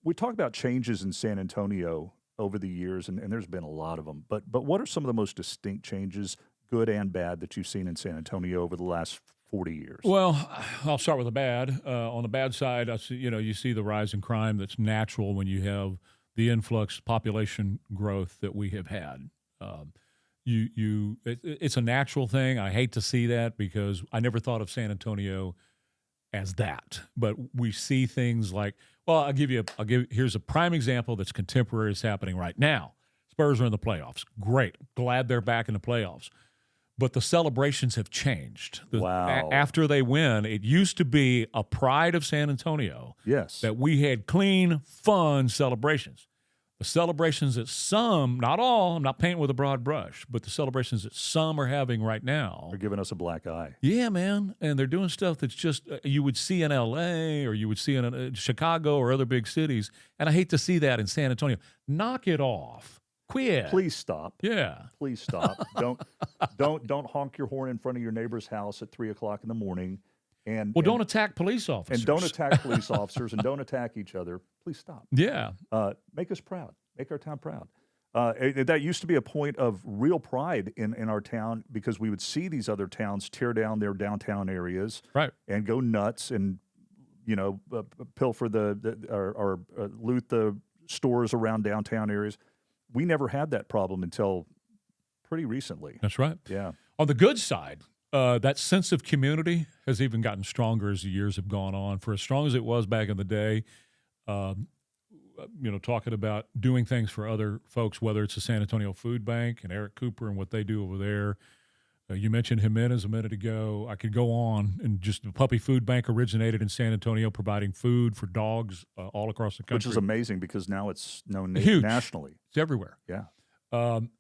We talk about changes in San Antonio over the years, and there's been a lot of them. But what are some of the most distinct changes, good and bad, that you've seen in San Antonio over the last 40 years? Well, I'll start with the bad. On the bad side, you see the rise in crime that's natural when you have the influx population growth that we have had. It's a natural thing. I hate to see that because I never thought of San Antonio as that. But we see things like, well, here's a prime example that's contemporary, is happening right now. Spurs are in the playoffs. Great. Glad they're back in the playoffs. But the celebrations have changed. Wow. After they win, it used to be a pride of San Antonio. Yes. That we had clean, fun celebrations. The celebrations that some, not all, I'm not painting with a broad brush, but the celebrations that some are having right now. They're giving us a black eye. Yeah, man. And they're doing stuff that's just you would see in L.A. or you would see in Chicago or other big cities. And I hate to see that in San Antonio. Knock it off. Quit. Please stop. Yeah. Please stop. Don't honk your horn in front of your neighbor's house at 3:00 in the morning. Don't attack police officers. And don't attack police officers, and don't attack each other. Please stop. Yeah. Make us proud. Make our town proud. That used to be a point of real pride in our town, because we would see these other towns tear down their downtown areas, right, and go nuts and pilfer or loot the stores around downtown areas. We never had that problem until pretty recently. That's right. Yeah. On the good side, that sense of community has even gotten stronger as the years have gone on. For as strong as it was back in the day, talking about doing things for other folks, whether it's the San Antonio Food Bank and Eric Cooper and what they do over there. You mentioned Jimenez a minute ago. I could go on, and just the Puppy Food Bank originated in San Antonio, providing food for dogs all across the country. Which is amazing, because now it's known Huge. nationally. It's everywhere. Yeah.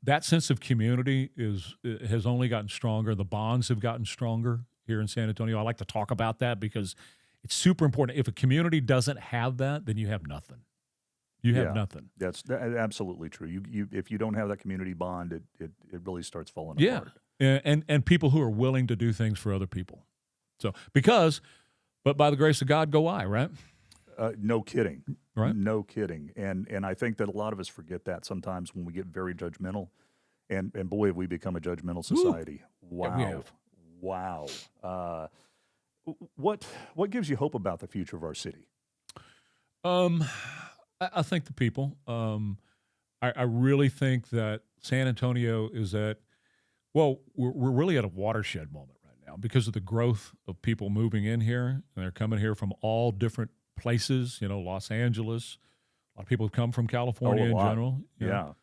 That sense of community has only gotten stronger. The bonds have gotten stronger here in San Antonio. I like to talk about that because it's super important. If a community doesn't have that, then you have nothing. You have nothing. That's absolutely true. You if you don't have that community bond, it really starts falling apart. And people who are willing to do things for other people. But by the grace of God go I, right? No kidding. Right. No kidding. And I think that a lot of us forget that sometimes when we get very judgmental. And boy, have we become a judgmental society. Ooh. Wow. Yeah, we have. Wow. What gives you hope about the future of our city? I think the people. I really think that San Antonio is we're really at a watershed moment right now because of the growth of people moving in here, and they're coming here from all different places. Los Angeles. A lot of people have come from California in general. Yeah.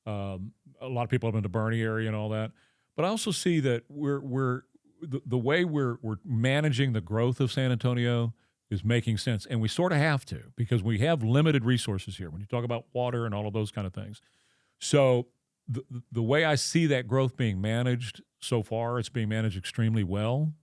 A lot of people have been to Bernie area and all that. But I also see that the way we're managing the growth of San Antonio is making sense. And we sort of have to, because we have limited resources here when you talk about water and all of those kind of things. So the way I see that growth being managed so far, it's being managed extremely well.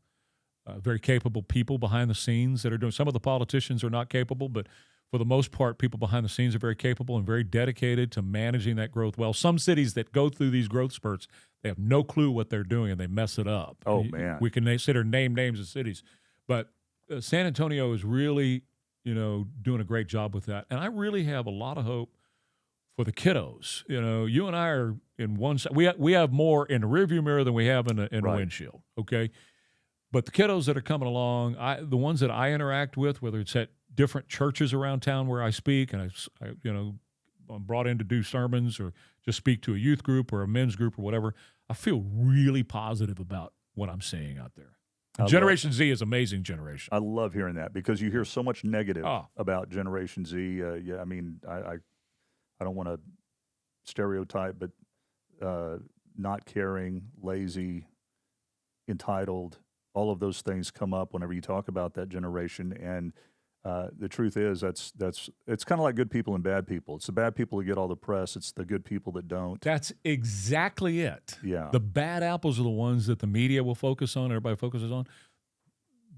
Very capable people behind the scenes that are doing. Some of the politicians are not capable, but for the most part, people behind the scenes are very capable and very dedicated to managing that growth well. Some cities that go through these growth spurts, they have no clue what they're doing and they mess it up. Oh, man. We can name names of cities. But San Antonio is really, doing a great job with that. And I really have a lot of hope for the kiddos. You and I are in one side. We have more in the rearview mirror than we have in the windshield, okay? But the kiddos that are coming along, the ones that I interact with, whether it's at different churches around town where I speak, and I'm brought in to do sermons or just speak to a youth group or a men's group or whatever, I feel really positive about what I'm seeing out there. Generation Z is an amazing generation. I love hearing that because you hear so much negative about Generation Z. I mean, I don't want to stereotype, but not caring, lazy, entitled, all of those things come up whenever you talk about that generation. And the truth is it's kind of like good people and bad people. It's the bad people who get all the press. It's the good people that don't. That's exactly it. Yeah. The bad apples are the ones that the media will focus on, everybody focuses on.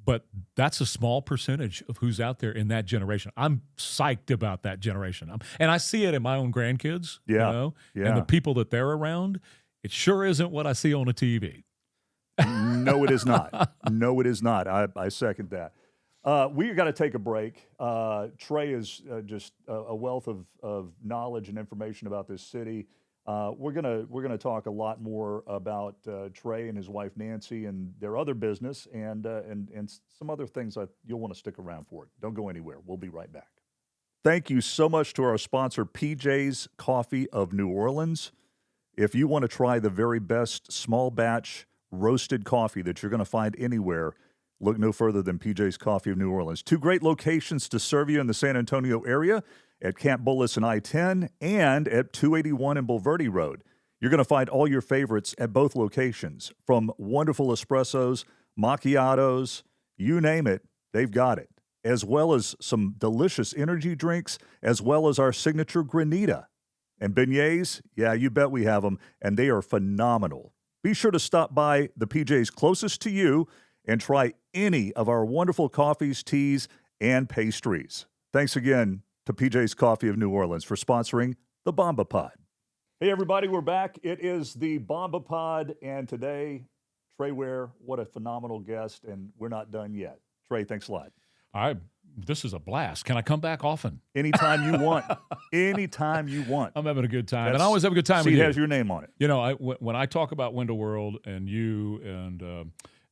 But that's a small percentage of who's out there in that generation. I'm psyched about that generation. And I see it in my own grandkids, and the people that they're around. It sure isn't what I see on the TV. No, it is not. No, it is not. I second that. We got to take a break. Trey is just a wealth of knowledge and information about this city. We're gonna talk a lot more about Trey and his wife Nancy and their other business and some other things that you'll want to stick around for. Don't go anywhere. We'll be right back. Thank you so much to our sponsor, PJ's Coffee of New Orleans. If you want to try the very best small batch roasted coffee that you're going to find anywhere, look no further than PJ's Coffee of New Orleans. 2 great locations to serve you in the San Antonio area at Camp Bullis and I-10 and at 281 and Bulverde Road. You're going to find all your favorites at both locations, from wonderful espressos, macchiatos, you name it, they've got it, as well as some delicious energy drinks, as well as our signature granita. And beignets, yeah, you bet we have them, and they are phenomenal. Be sure to stop by the PJ's closest to you and try any of our wonderful coffees, teas, and pastries. Thanks again to PJ's Coffee of New Orleans for sponsoring the Bomba Pod. Hey, everybody, we're back. It is the Bomba Pod, and today, Trey Ware, what a phenomenal guest, and we're not done yet. Trey, thanks a lot. This is a blast. Can I come back often? Anytime you want. Anytime you want. I'm having a good time. And I always have a good time with you. It has your name on it. When I talk about Window World and you and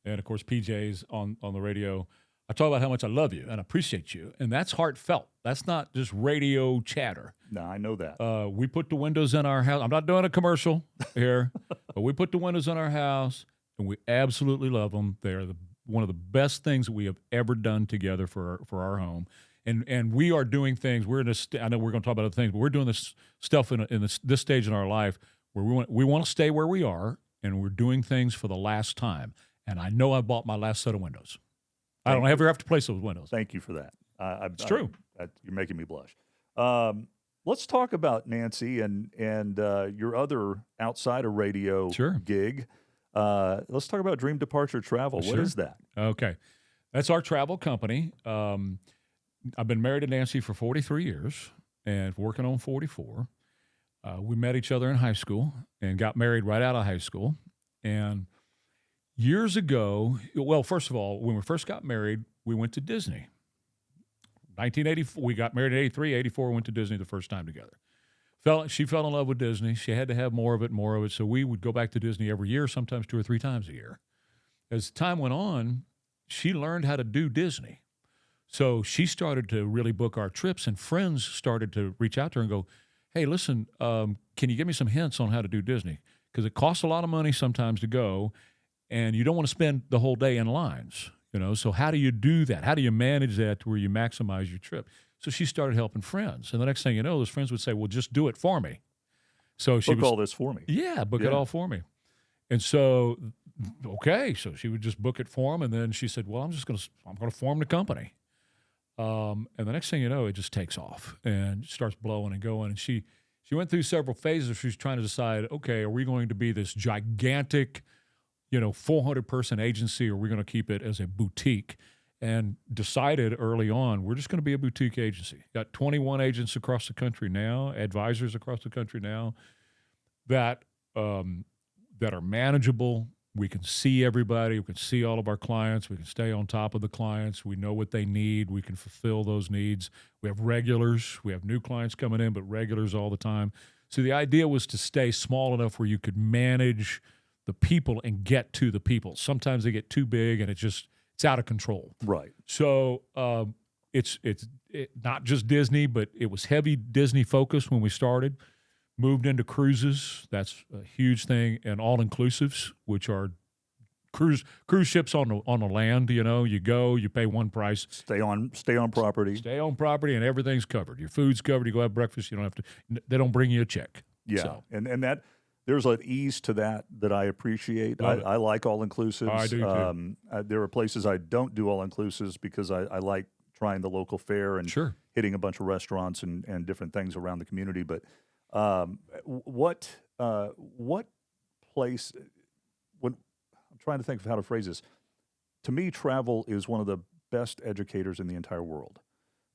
of course PJ's on the radio, I talk about how much I love you and appreciate you. And that's heartfelt. That's not just radio chatter. No, I know that. We put the windows in our house. I'm not doing a commercial here, but we put the windows in our house, and we absolutely love them. They're one of the best things that we have ever done together for our home. And we are doing things. We're in this. I know we're going to talk about other things, but we're doing this stuff in this stage in our life where we want to stay where we are, and we're doing things for the last time. And I know I bought my last set of windows. I don't ever have to place those windows. Thank you for that. It's true. You're making me blush. Let's talk about Nancy and your other outside of radio gig. Let's talk about Dream Departure Travel. What is that? Okay. That's our travel company. I've been married to Nancy for 43 years and working on 44. We met each other in high school and got married right out of high school. And years ago, well, first of all, when we first got married, we went to Disney. 1984, we got married in 83, 84, we went to Disney the first time together. She fell in love with Disney. She had to have more of it. So we would go back to Disney every year, sometimes 2 or 3 times a year. As time went on, she learned how to do Disney. So she started to really book our trips, and friends started to reach out to her and go, hey, listen, can you give me some hints on how to do Disney? Because it costs a lot of money sometimes to go, and you don't want to spend the whole day in lines. So how do you do that? How do you manage that to where you maximize your trip? So she started helping friends. And the next thing you know, those friends would say, well, just do it for me. So she book all this for me. Yeah, book it all for me. And so, okay. So she would just book it for them. And then she said, well, I'm going to form the company. And the next thing you know, it just takes off and starts blowing and going. And she went through several phases. She was trying to decide, okay, are we going to be this gigantic 400-person agency, or we're going to keep it as a boutique? and decided early on, we're just going to be a boutique agency. Got 21 agents across the country now, advisors across the country now that that are manageable. We can see everybody. We can see all of our clients. We can stay on top of the clients. We know what they need. We can fulfill those needs. We have regulars. We have new clients coming in, but regulars all the time. So the idea was to stay small enough where you could manage the people and get to the people. Sometimes they get too big and it's out of control. Right. So it's not just Disney, but it was heavy Disney focus when we started. Moved into cruises. That's a huge thing, and all-inclusives, which are cruise ships on the land. You know, you go, you pay one price. Stay on property. Stay on property, and everything's covered. Your food's covered. You go have breakfast. You don't have to. They don't bring you a check. Yeah, So, and that there's an ease to that I appreciate. Love it. I like all-inclusives. I do too. There are places I don't do all-inclusives because I like trying the local fare and Sure. hitting a bunch of restaurants and different things around the community. But what place? When I'm trying to think of how to phrase this. To me, travel is one of the best educators in the entire world.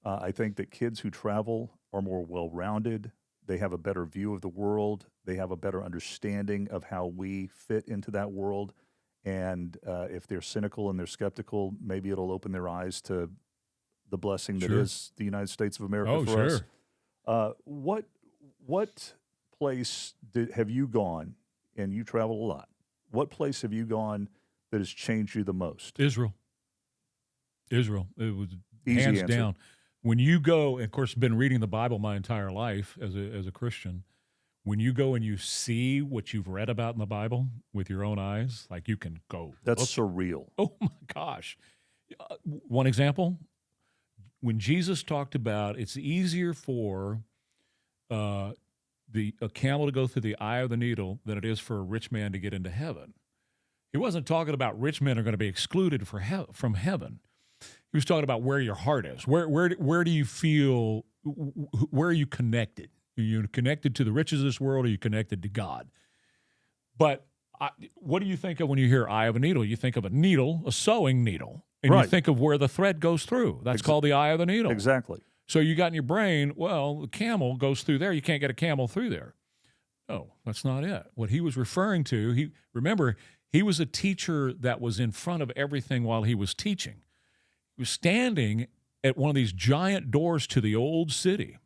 I think that kids who travel are more well-rounded. They have a better view of the world. They have a better understanding of how we fit into that world. And if they're cynical and they're skeptical, maybe it'll open their eyes to the blessing that Sure. is the United States of America Oh, for sure. us. What place have you gone, and you travel a lot, what place have you gone that has changed you the most? Israel. It was Easy hands answer. down. When you go, and of course, been reading the Bible my entire life as a Christian. When you go and you see what you've read about in the Bible with your own eyes, like you can go. That's look. surreal. Oh my gosh. One example, when Jesus talked about it's easier for a camel to go through the eye of the needle than it is for a rich man to get into heaven. He wasn't talking about rich men are going to be excluded from heaven. He was talking about where your heart is. Where do you feel? Where are you connected? Are you connected to the riches of this world? Or are you connected to God? But what do you think of when you hear eye of a needle? You think of a needle, a sewing needle, and Right. you think of where the thread goes through. That's called the eye of the needle. Exactly. So you got in your brain, well, the camel goes through there. You can't get a camel through there. No, that's not it. What he was referring to, remember, he was a teacher that was in front of everything while he was teaching. He was standing at one of these giant doors to the old city.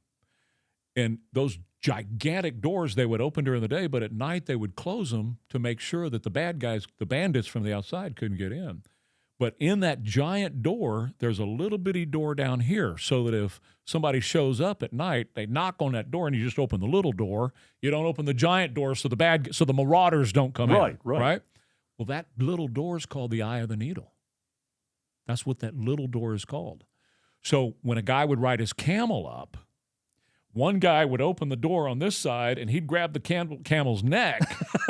And those gigantic doors, they would open during the day, but at night they would close them to make sure that the bad guys, the bandits from the outside couldn't get in. But in that giant door, there's a little bitty door down here so that if somebody shows up at night, they knock on that door and you just open the little door. You don't open the giant door so the marauders don't come in. Right? Well, that little door is called the eye of the needle. That's what that little door is called. So when a guy would ride his camel up, one guy would open the door on this side, and he'd grab the camel's neck,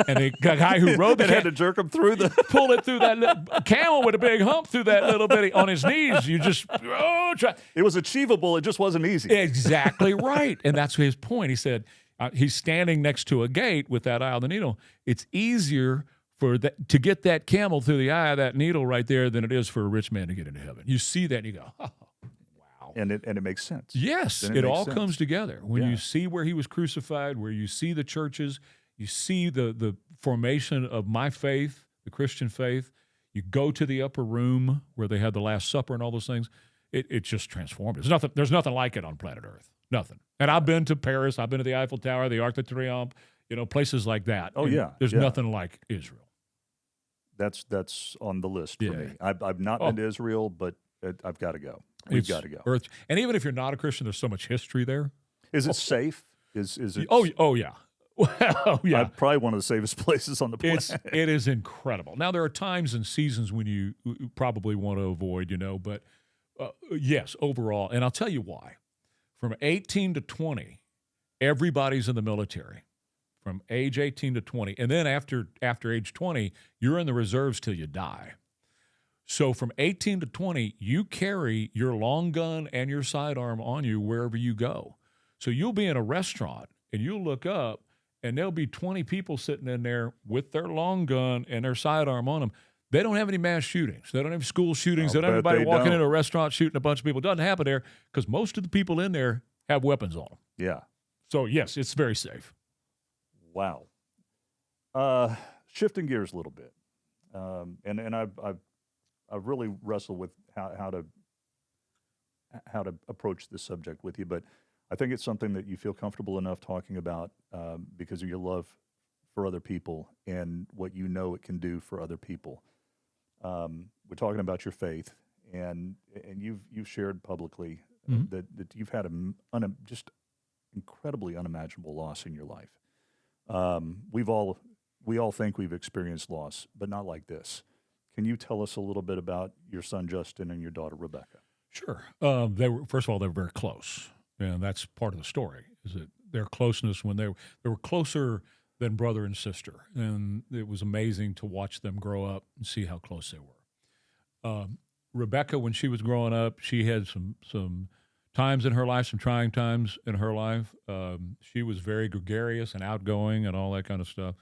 and the guy who rode the had to jerk him through the pull it through that camel with a big hump through that little bitty on his knees. You just try. It was achievable. It just wasn't easy. Exactly right, and that's his point. He said he's standing next to a gate with that eye of the needle. It's easier to get that camel through the eye of that needle right there than it is for a rich man to get into heaven. You see that, and you go, oh. And it makes sense. Yes, Then it makes all sense. comes together. When Yeah. you see where he was crucified, where you see the churches, you see the formation of my faith, the Christian faith, you go to the upper room where they had the Last Supper and all those things, it's just transformed. There's nothing like it on planet Earth. Nothing. And I've been to Paris, I've been to the Eiffel Tower, the Arc de Triomphe, places like that. Oh, And yeah, There's yeah. nothing like Israel. That's on the list for Yeah. me. I've not been to Israel, but I've got to go. We've got to go. Earth. And even if you're not a Christian, there's so much history there. Is it safe? Is it? Oh yeah. Well, yeah. Probably one of the safest places on the planet. It is incredible. Now, there are times and seasons when you probably want to avoid, but yes, overall. And I'll tell you why. From 18 to 20, everybody's in the military from age 18 to 20. And then after age 20, you're in the reserves till you die. So from 18 to 20, you carry your long gun and your sidearm on you wherever you go. So you'll be in a restaurant and you'll look up and there'll be 20 people sitting in there with their long gun and their sidearm on them. They don't have any mass shootings. They don't have school shootings. They I'll don't have bet anybody they walking don't. into a restaurant shooting a bunch of people. It doesn't happen there because most of the people in there have weapons on them. Yeah. So, yes, it's very safe. Wow. Shifting gears a little bit, and I've really wrestled with how to approach this subject with you, but I think it's something that you feel comfortable enough talking about because of your love for other people and what you know it can do for other people. We're talking about your faith, and you've shared publicly that you've had just incredibly unimaginable loss in your life. We all think we've experienced loss, but not like this. Can you tell us a little bit about your son Justin and your daughter Rebecca? Sure. First of all, they were very close, and that's part of the story. Is that their closeness when they were closer than brother and sister, and it was amazing to watch them grow up and see how close they were. Rebecca, when she was growing up, she had some times in her life, some trying times in her life. She was very gregarious and outgoing and all that kind of stuff.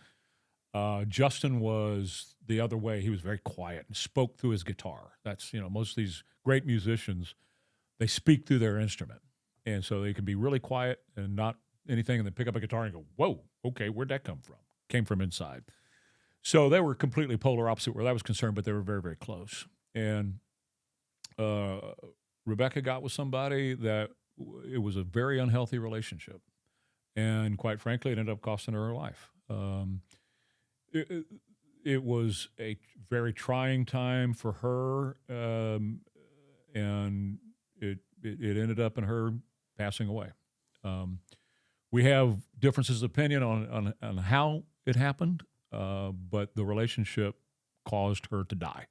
Justin was the other way. He was very quiet and spoke through his guitar. That's, most of these great musicians, they speak through their instrument. And so they can be really quiet and not anything, and then pick up a guitar and go, whoa, okay, where'd that come from? Came from inside. So they were completely polar opposite where that was concerned, but they were very, very close. And Rebecca got with somebody that it was a very unhealthy relationship. And quite frankly, it ended up costing her life. It was a very trying time for her, and it ended up in her passing away. We have differences of opinion on how it happened, but the relationship caused her to die.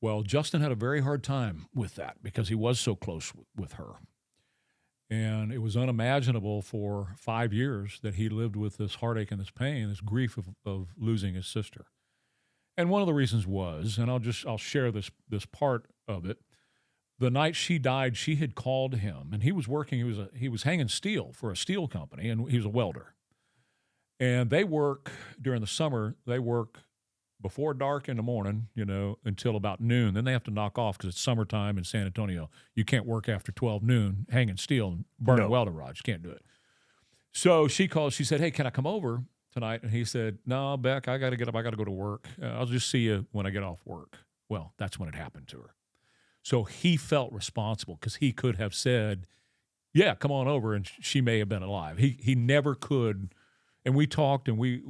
Well, Justin had a very hard time with that because he was so close with her. And it was unimaginable for 5 years that he lived with this heartache and this pain, this grief of losing his sister. And one of the reasons was, and I'll share this part of it. The night she died, she had called him, and he was working. He was hanging steel for a steel company, and he was a welder. And they work during the summer. They work before dark in the morning, until about noon. Then they have to knock off because it's summertime in San Antonio. You can't work after 12 noon hanging steel and burning welding rods. You can't do it. So she called. She said, "Hey, can I come over tonight?" And he said, "No, Beck, I got to get up. I got to go to work. I'll just see you when I get off work." Well, that's when it happened to her. So he felt responsible because he could have said, "Yeah, come on over," and she may have been alive. He never could. And we talked and we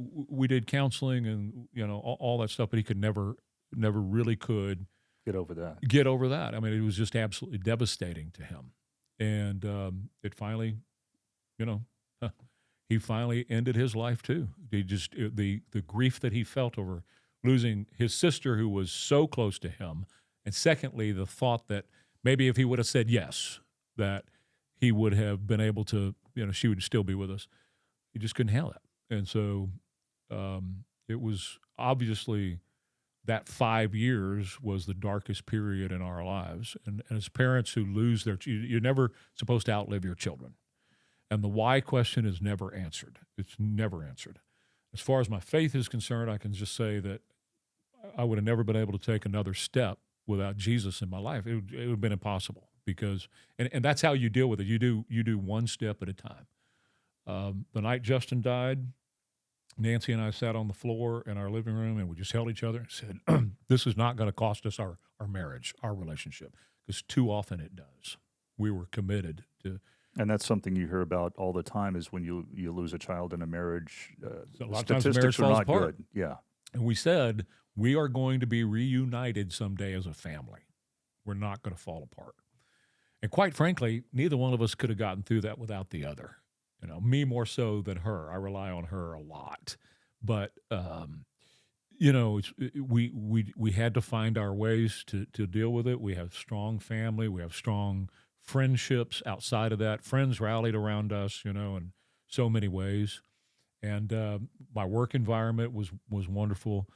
did counseling and all that stuff, but he could never really could Get over that. I mean, it was just absolutely devastating to him. And it finally, he finally ended his life too. The grief that he felt over losing his sister, who was so close to him, and secondly, the thought that maybe if he would have said yes, that he would have been able to, she would still be with us. He just couldn't handle that. And so it was obviously that 5 years was the darkest period in our lives. And as parents who lose you're never supposed to outlive your children. And the why question is never answered. It's never answered. As far as my faith is concerned, I can just say that I would have never been able to take another step without Jesus in my life. It would have been impossible because, and that's how you deal with it. You do one step at a time. The night Justin died, Nancy and I sat on the floor in our living room and we just held each other and said, this is not going to cost us our marriage, our relationship, because too often it does. We were committed to. And that's something you hear about all the time is when you lose a child in a marriage, A lot of times the marriage statistics are falls not apart. good. Yeah. And we said, we are going to be reunited someday as a family. We're not going to fall apart. And quite frankly, neither one of us could have gotten through that without the other. Me more so than her. I rely on her a lot. But, we had to find our ways to deal with it. We have strong family. We have strong friendships outside of that. Friends rallied around us, in so many ways. And my work environment was wonderful.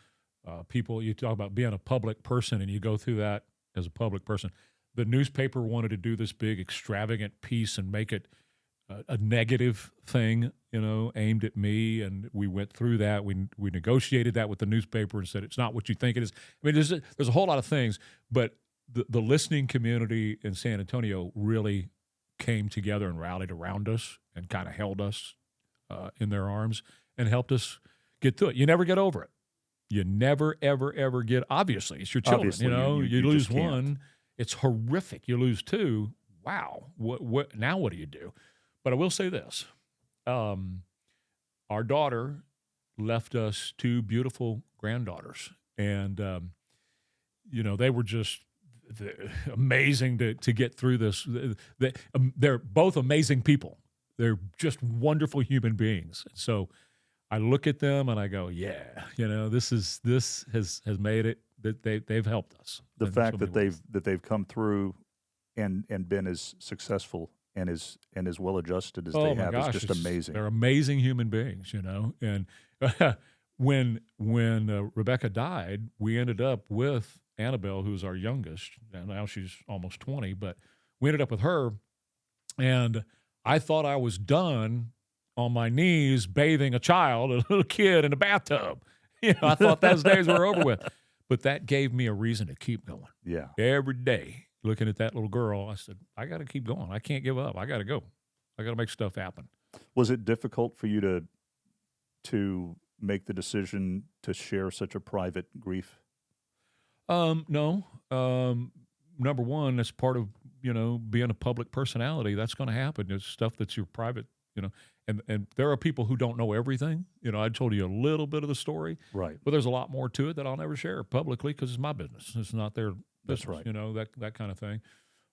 People, you talk about being a public person, and you go through that as a public person. The newspaper wanted to do this big extravagant piece and make it a negative thing, aimed at me, and we went through that. We negotiated that with the newspaper and said it's not what you think it is. I mean, there's a whole lot of things, but the listening community in San Antonio really came together and rallied around us and kind of held us in their arms and helped us get through it. You never get over it. You never, ever, ever get. Obviously, it's your children. Obviously, you lose just can't. one, it's horrific. You lose two. Wow. What now? What do you do? But I will say this: our daughter left us two beautiful granddaughters, and they were just amazing to get through this. They're both amazing people. They're just wonderful human beings. So I look at them and I go, yeah, this has made it. That they've helped us. The in fact so that many ways. they've come through and been as successful and as well adjusted as they my have gosh, is just amazing. They're amazing human beings, And when Rebecca died, we ended up with Annabelle, who's our youngest, and now she's almost 20. But we ended up with her, and I thought I was done on my knees bathing a child, a little kid in a bathtub. I thought those days were over with. But that gave me a reason to keep going. Yeah. Every day, looking at that little girl, I said, I got to keep going. I can't give up. I got to go. I got to make stuff happen. Was it difficult for you to make the decision to share such a private grief? No. Number one, that's part of, being a public personality. That's going to happen. There's stuff that's your private, and there are people who don't know everything. I told you a little bit of the story. Right. But there's a lot more to it that I'll never share publicly because it's my business. It's not their That's business, right. that kind of thing.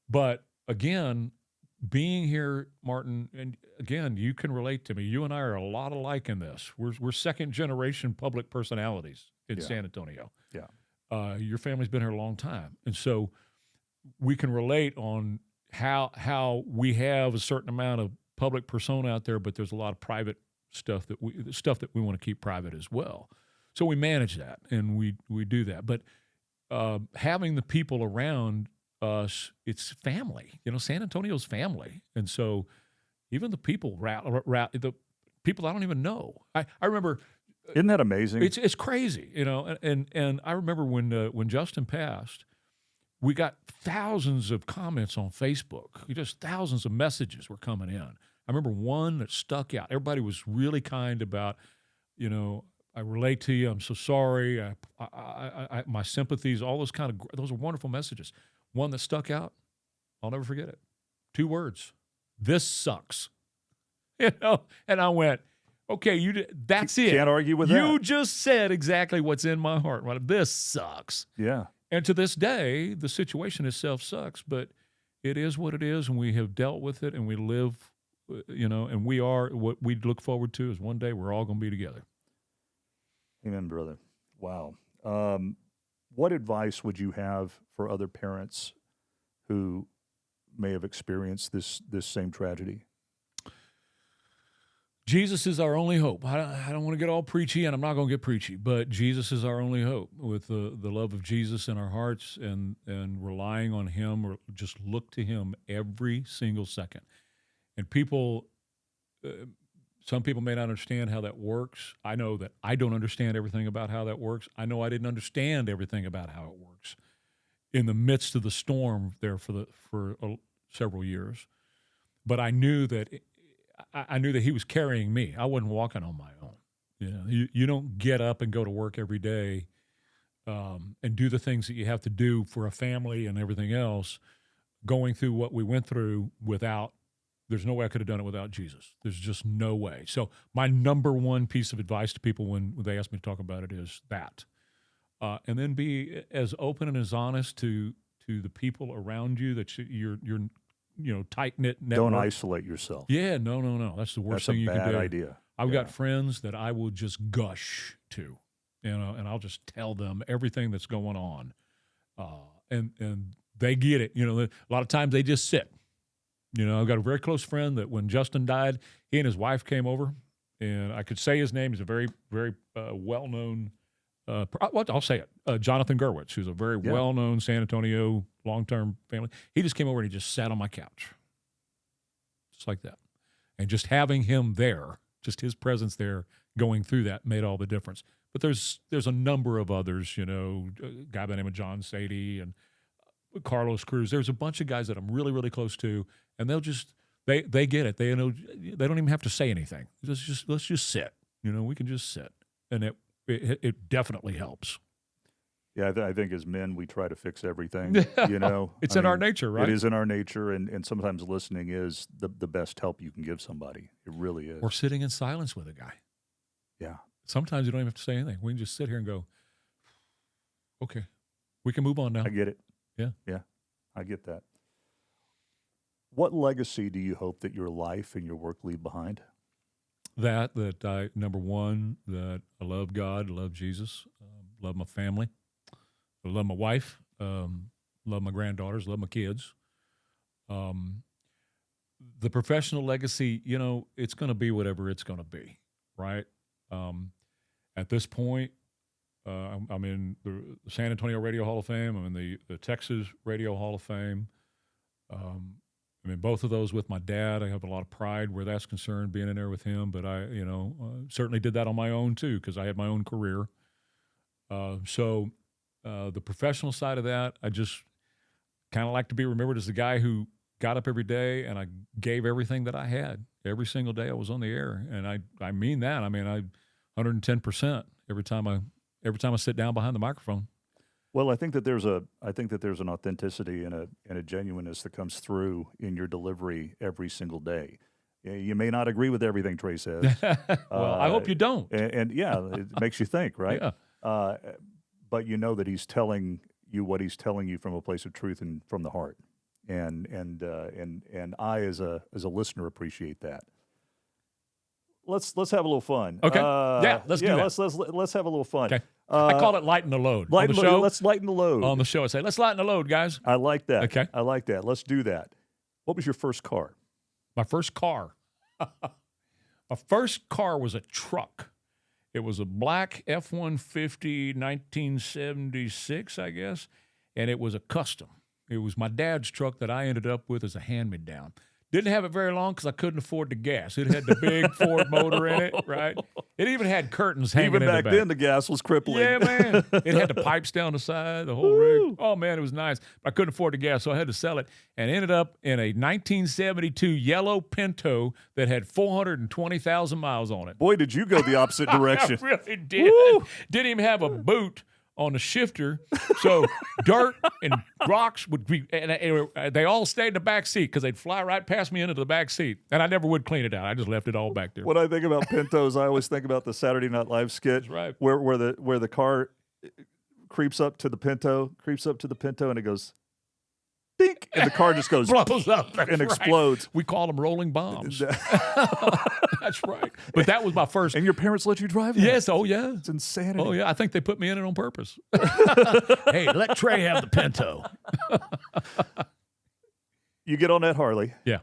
But again, being here, Martin, and again, you can relate to me. You and I are a lot alike in this. We're second generation public personalities in San Antonio. Yeah. Your family's been here a long time. And so we can relate on how we have a certain amount of public persona out there, but there's a lot of private stuff that we want to keep private as well. So we manage that and we do that. But having the people around us, it's family. San Antonio's family. And so even the people the people I don't even know. I remember. Isn't that amazing? It's crazy, and I remember when Justin passed, we got thousands of comments on Facebook. Just thousands of messages were coming in. I remember one that stuck out. Everybody was really kind about, I relate to you. I'm so sorry. I my sympathies. All those those are wonderful messages. One that stuck out, I'll never forget it. 2 words: "This sucks." And I went, okay, that's it. Can't argue with that. You just said exactly what's in my heart. Right? This sucks. Yeah. And to this day, the situation itself sucks, but it is what it is, and we have dealt with it, and we live, and we are what we look forward to is one day we're all going to be together. Amen, brother. Wow. What advice would you have for other parents who may have experienced this same tragedy? Jesus is our only hope. I don't want to get all preachy, and I'm not going to get preachy, but Jesus is our only hope. With the love of Jesus in our hearts and relying on Him, or just look to Him every single second. And people, some people may not understand how that works. I know that I don't understand everything about how that works. I know I didn't understand everything about how it works in the midst of the storm there for several years. But I knew that He was carrying me. I wasn't walking on my own. You don't get up and go to work every day and do the things that you have to do for a family and everything else, going through what we went through without. There's no way I could have done it without Jesus. There's just no way. So my number one piece of advice to people when they ask me to talk about it is that. And then be as open and as honest to the people around you that you're tight-knit network. Don't isolate yourself. Yeah, no. That's the worst thing you can do. That's a bad idea. I've got friends that I will just gush to, and I'll just tell them everything that's going on. And they get it. A lot of times they just sit. I've got a very close friend that when Justin died, he and his wife came over, and I could say his name. He's a very, very well-known, I'll say it, Jonathan Gerwitz, who's a very well-known San Antonio long-term family. He just came over and he just sat on my couch, just like that. And just having him there, just his presence there going through that made all the difference. But there's a number of others, a guy by the name of John Sadie and Carlos Cruz. There's a bunch of guys that I'm really, really close to, and they'll just they get it. They don't even have to say anything. Let's just sit. We can just sit, and it definitely helps. Yeah, I think as men we try to fix everything. It's in our nature, right? It is in our nature, and sometimes listening is the best help you can give somebody. It really is. Or sitting in silence with a guy. Yeah. Sometimes you don't even have to say anything. We can just sit here and go, okay, we can move on now. I get it. Yeah, I get that. What legacy do you hope that your life and your work leave behind? That I, number one, that I love God, love Jesus, love my family, I love my wife, love my granddaughters, love my kids. The professional legacy, it's going to be whatever it's going to be, right? At this point, I'm in the San Antonio Radio Hall of Fame. I'm in the Texas Radio Hall of Fame. I'm in both of those with my dad. I have a lot of pride where that's concerned, being in there with him. But I, certainly did that on my own too, because I had my own career. So the professional side of that, I just kind of like to be remembered as the guy who got up every day and I gave everything that I had every single day I was on the air. And I mean that. I mean, 110% every time I sit down behind the microphone. Well, I think that there's an authenticity and a genuineness that comes through in your delivery every single day. You may not agree with everything Trey says. Well, I hope you don't. And yeah, it makes you think, right? Yeah. But you know that he's telling you what he's telling you from a place of truth and from the heart. And I as a listener appreciate that. Let's have a little fun. Okay. Let's do that. Let's have a little fun. Okay. I call it lighten the load. On the show, let's lighten the load. On the show, I say, let's lighten the load, guys. I like that. Okay. I like that. Let's do that. What was your first car? My first car. My first car was a truck. It was a black F-150 1976, I guess, and it was a custom. It was my dad's truck that I ended up with as a hand-me-down. Didn't have it very long because I couldn't afford the gas. It had the big Ford motor in it, right? It even had curtains hanging in the back. Even back then, the gas was crippling. Yeah, man. It had the pipes down the side, the whole rig. Oh, man, it was nice. But I couldn't afford the gas, so I had to sell it and ended up in a 1972 yellow Pinto that had 420,000 miles on it. Boy, did you go the opposite direction. I really did. Woo! Didn't even have a boot on the shifter, so dirt and rocks would be, and they all stayed in the back seat because they'd fly right past me into the back seat, and I never would clean it out. I just left it all back there. When I think about Pintos, I always think about the Saturday Night Live skit, That's right. where the car creeps up to the Pinto, and it goes, dink, and the car just goes blows up and explodes. We call them rolling bombs. That's right. But that was my first. And your parents let you drive that? Yes. Oh, yeah. It's insanity. Oh, yeah. I think they put me in it on purpose. Hey, let Trey have the Pinto. You get on that Harley. Yeah.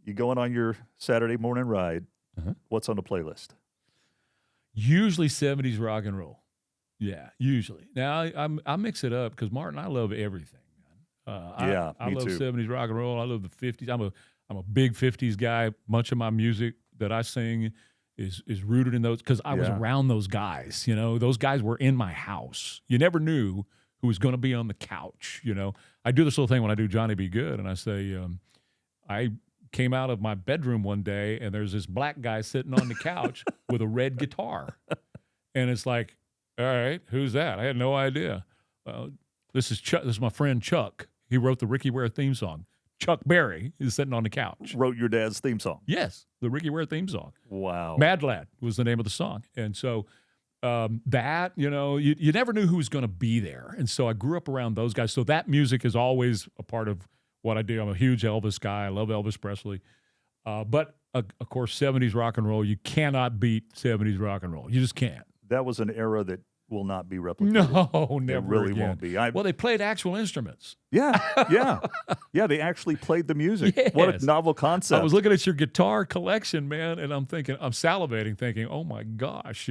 You going on your Saturday morning ride. Uh-huh. What's on the playlist? Usually 70s rock and roll. Yeah, usually. Now, I mix it up because, Martin, I love everything. I love too. 70s rock and roll. I love the 50s. I'm a big 50s guy. Much of my music that I sing is rooted in those because I was around those guys. Those guys were in my house. You never knew who was going to be on the couch. I do this little thing when I do Johnny Be Good, and I say, I came out of my bedroom one day, and there's this black guy sitting on the couch with a red guitar, and it's like, all right, who's that? I had no idea. This is Chuck. This is my friend Chuck. He wrote the Ricky Ware theme song. Chuck Berry is sitting on the couch. Wrote your dad's theme song. Yes, the Ricky Ware theme song. Wow. Mad Lad was the name of the song. And so that, you never knew who was going to be there. And so I grew up around those guys. So that music is always a part of what I do. I'm a huge Elvis guy. I love Elvis Presley. But, of course, 70s rock and roll, you cannot beat 70s rock and roll. You just can't. That was an era that will not be replicated. No, never. It really again. won't be. Well, they played actual instruments. Yeah. They actually played the music. Yes. What a novel concept. I was looking at your guitar collection, man, and I'm salivating, thinking, oh my gosh,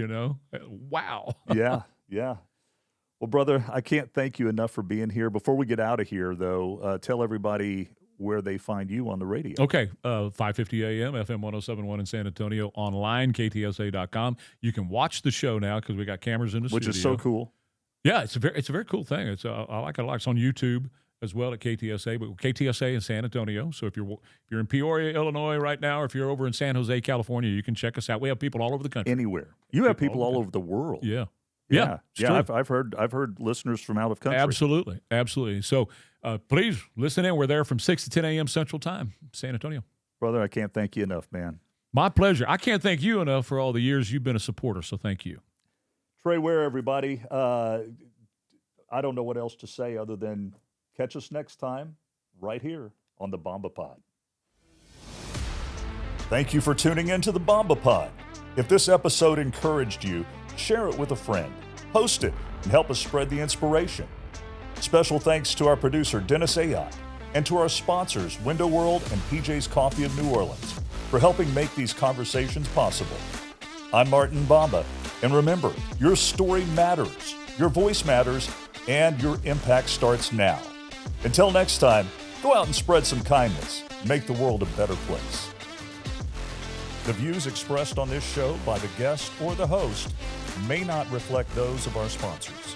wow. Yeah. Well, brother, I can't thank you enough for being here. Before we get out of here, though, tell everybody where they find you on the radio. Okay, 5:50 a.m. FM 107.1 in San Antonio, online ktsa.com. You can watch the show now because we got cameras in the Which studio. is so cool. Yeah, it's a very cool thing. It's I like it a lot. It's on YouTube as well at KTSA, but KTSA in San Antonio. So if you're in Peoria, Illinois right now, or if you're over in San Jose, California, you can check us out. We have people all over the country. Anywhere. You have people all over the world. Yeah. Yeah. It's true. I've heard listeners from out of country. Absolutely. So please listen in. We're there from 6 to 10 a.m. Central Time, San Antonio. Brother, I can't thank you enough, man. My pleasure. I can't thank you enough for all the years you've been a supporter, so thank you. Trey Ware, everybody. I don't know what else to say other than catch us next time right here on the Bomba Pod. Thank you for tuning in to the Bomba Pod. If this episode encouraged you, share it with a friend, post it, and help us spread the inspiration. Special thanks to our producer, Dennis Ayotte, and to our sponsors, Window World and PJ's Coffee of New Orleans, for helping make these conversations possible. I'm Martin Bomba, and remember, your story matters, your voice matters, and your impact starts now. Until next time, go out and spread some kindness. Make the world a better place. The views expressed on this show by the guest or the host may not reflect those of our sponsors.